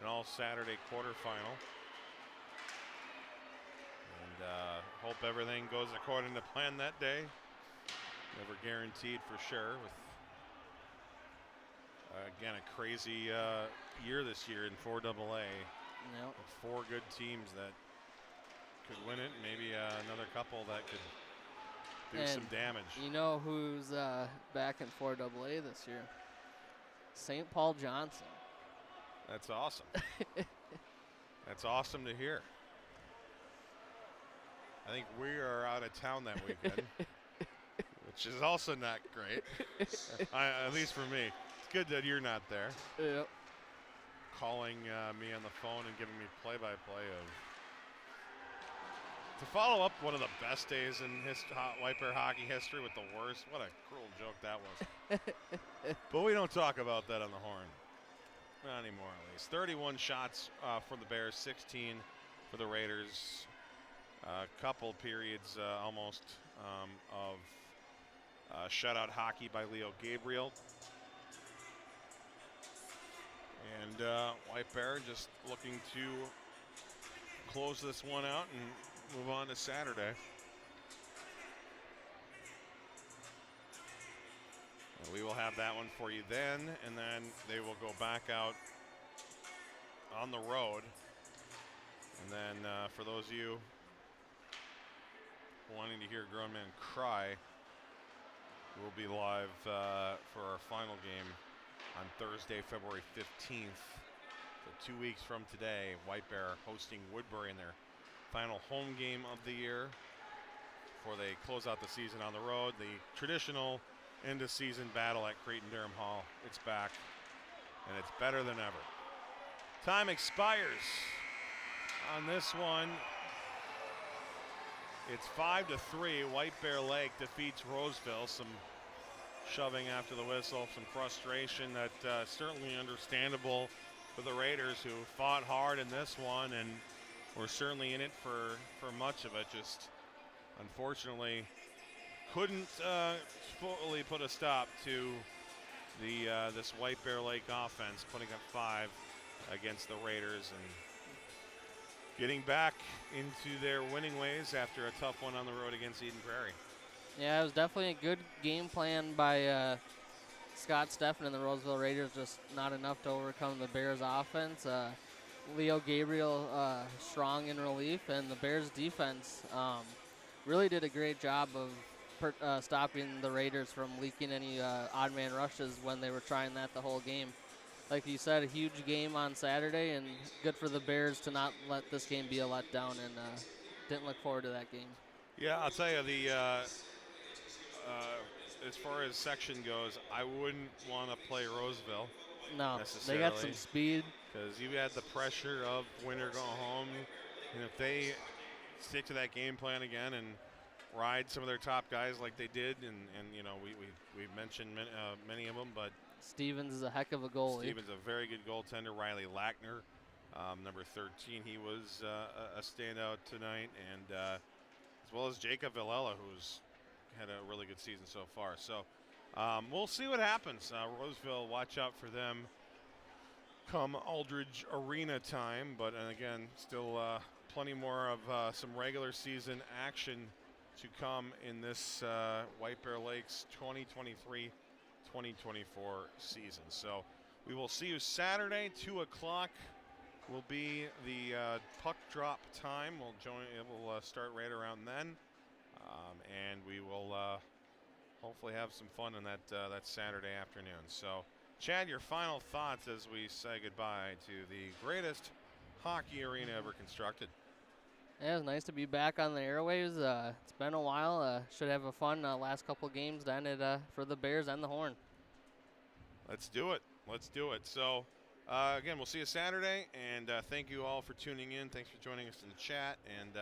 an all-Saturday quarterfinal. And hope everything goes according to plan that day. Never guaranteed for sure. With again a crazy year this year in 4AA. Yep. With 4 good teams that could win it, maybe another couple that could do some damage. You know who's back in 4AA this year? St. Paul Johnson. That's awesome. That's awesome to hear. I think we are out of town that weekend, which is also not great, at least for me. It's good that you're not there. Yep. Calling me on the phone and giving me play-by-play of To follow up one of the best days in White Bear hockey history with the worst, what a cruel joke that was. But we don't talk about that on the horn. Not anymore, at least. 31 shots for the Bears, 16 for the Raiders. A couple periods almost of shutout hockey by Leo Gabriel. And White Bear just looking to close this one out and move on to Saturday. We will have that one for you then, and then they will go back out on the road. And then for those of you wanting to hear a grown man cry, we'll be live for our final game on Thursday, February 15th. So 2 weeks from today, White Bear hosting Woodbury in their final home game of the year before they close out the season on the road. The traditional end-of-season battle at Creighton-Durham Hall. It's back, and it's better than ever. Time expires on this one. It's 5-3. White Bear Lake defeats Roseville. Some shoving after the whistle, some frustration that certainly understandable for the Raiders, who fought hard in this one and were certainly in it for much of it. Just unfortunately couldn't fully put a stop to this White Bear Lake offense, putting up 5 against the Raiders and getting back into their winning ways after a tough one on the road against Eden Prairie. Yeah, it was definitely a good game plan by Scott Steffen and the Roseville Raiders, just not enough to overcome the Bears offense. Leo Gabriel strong in relief, and the Bears defense really did a great job of stopping the Raiders from leaking any odd man rushes when they were trying that the whole game. Like you said, a huge game on Saturday, and good for the Bears to not let this game be a letdown, and didn't look forward to that game. Yeah, I'll tell you, as far as section goes, I wouldn't want to play Roseville. No, they got some speed. Because you had the pressure of winner go home. And if they stick to that game plan again and ride some of their top guys like they did, and you know, we've mentioned many of them, but Stevens is a heck of a goalie. Stevens a very good goaltender. Riley Lackner, number 13, he was a standout tonight, and as well as Jacob Villela, who's had a really good season so far. So we'll see what happens. Roseville, watch out for them come Aldridge Arena time, but and again, still plenty more of some regular season action to come in this White Bear Lakes 2023-2024 season. So we will see you Saturday, 2 o'clock will be the puck drop time. We'll start right around then, and we will hopefully have some fun on that Saturday afternoon. So, Chad, your final thoughts as we say goodbye to the greatest hockey arena ever constructed. Yeah, it was nice to be back on the airwaves. It's been a while. Should have a fun last couple games then for the Bears and the Horn. Let's do it. Let's do it. So, again, we'll see you Saturday, and thank you all for tuning in. Thanks for joining us in the chat, and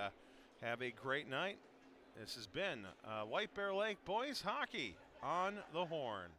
have a great night. This has been White Bear Lake Boys Hockey on the Horn.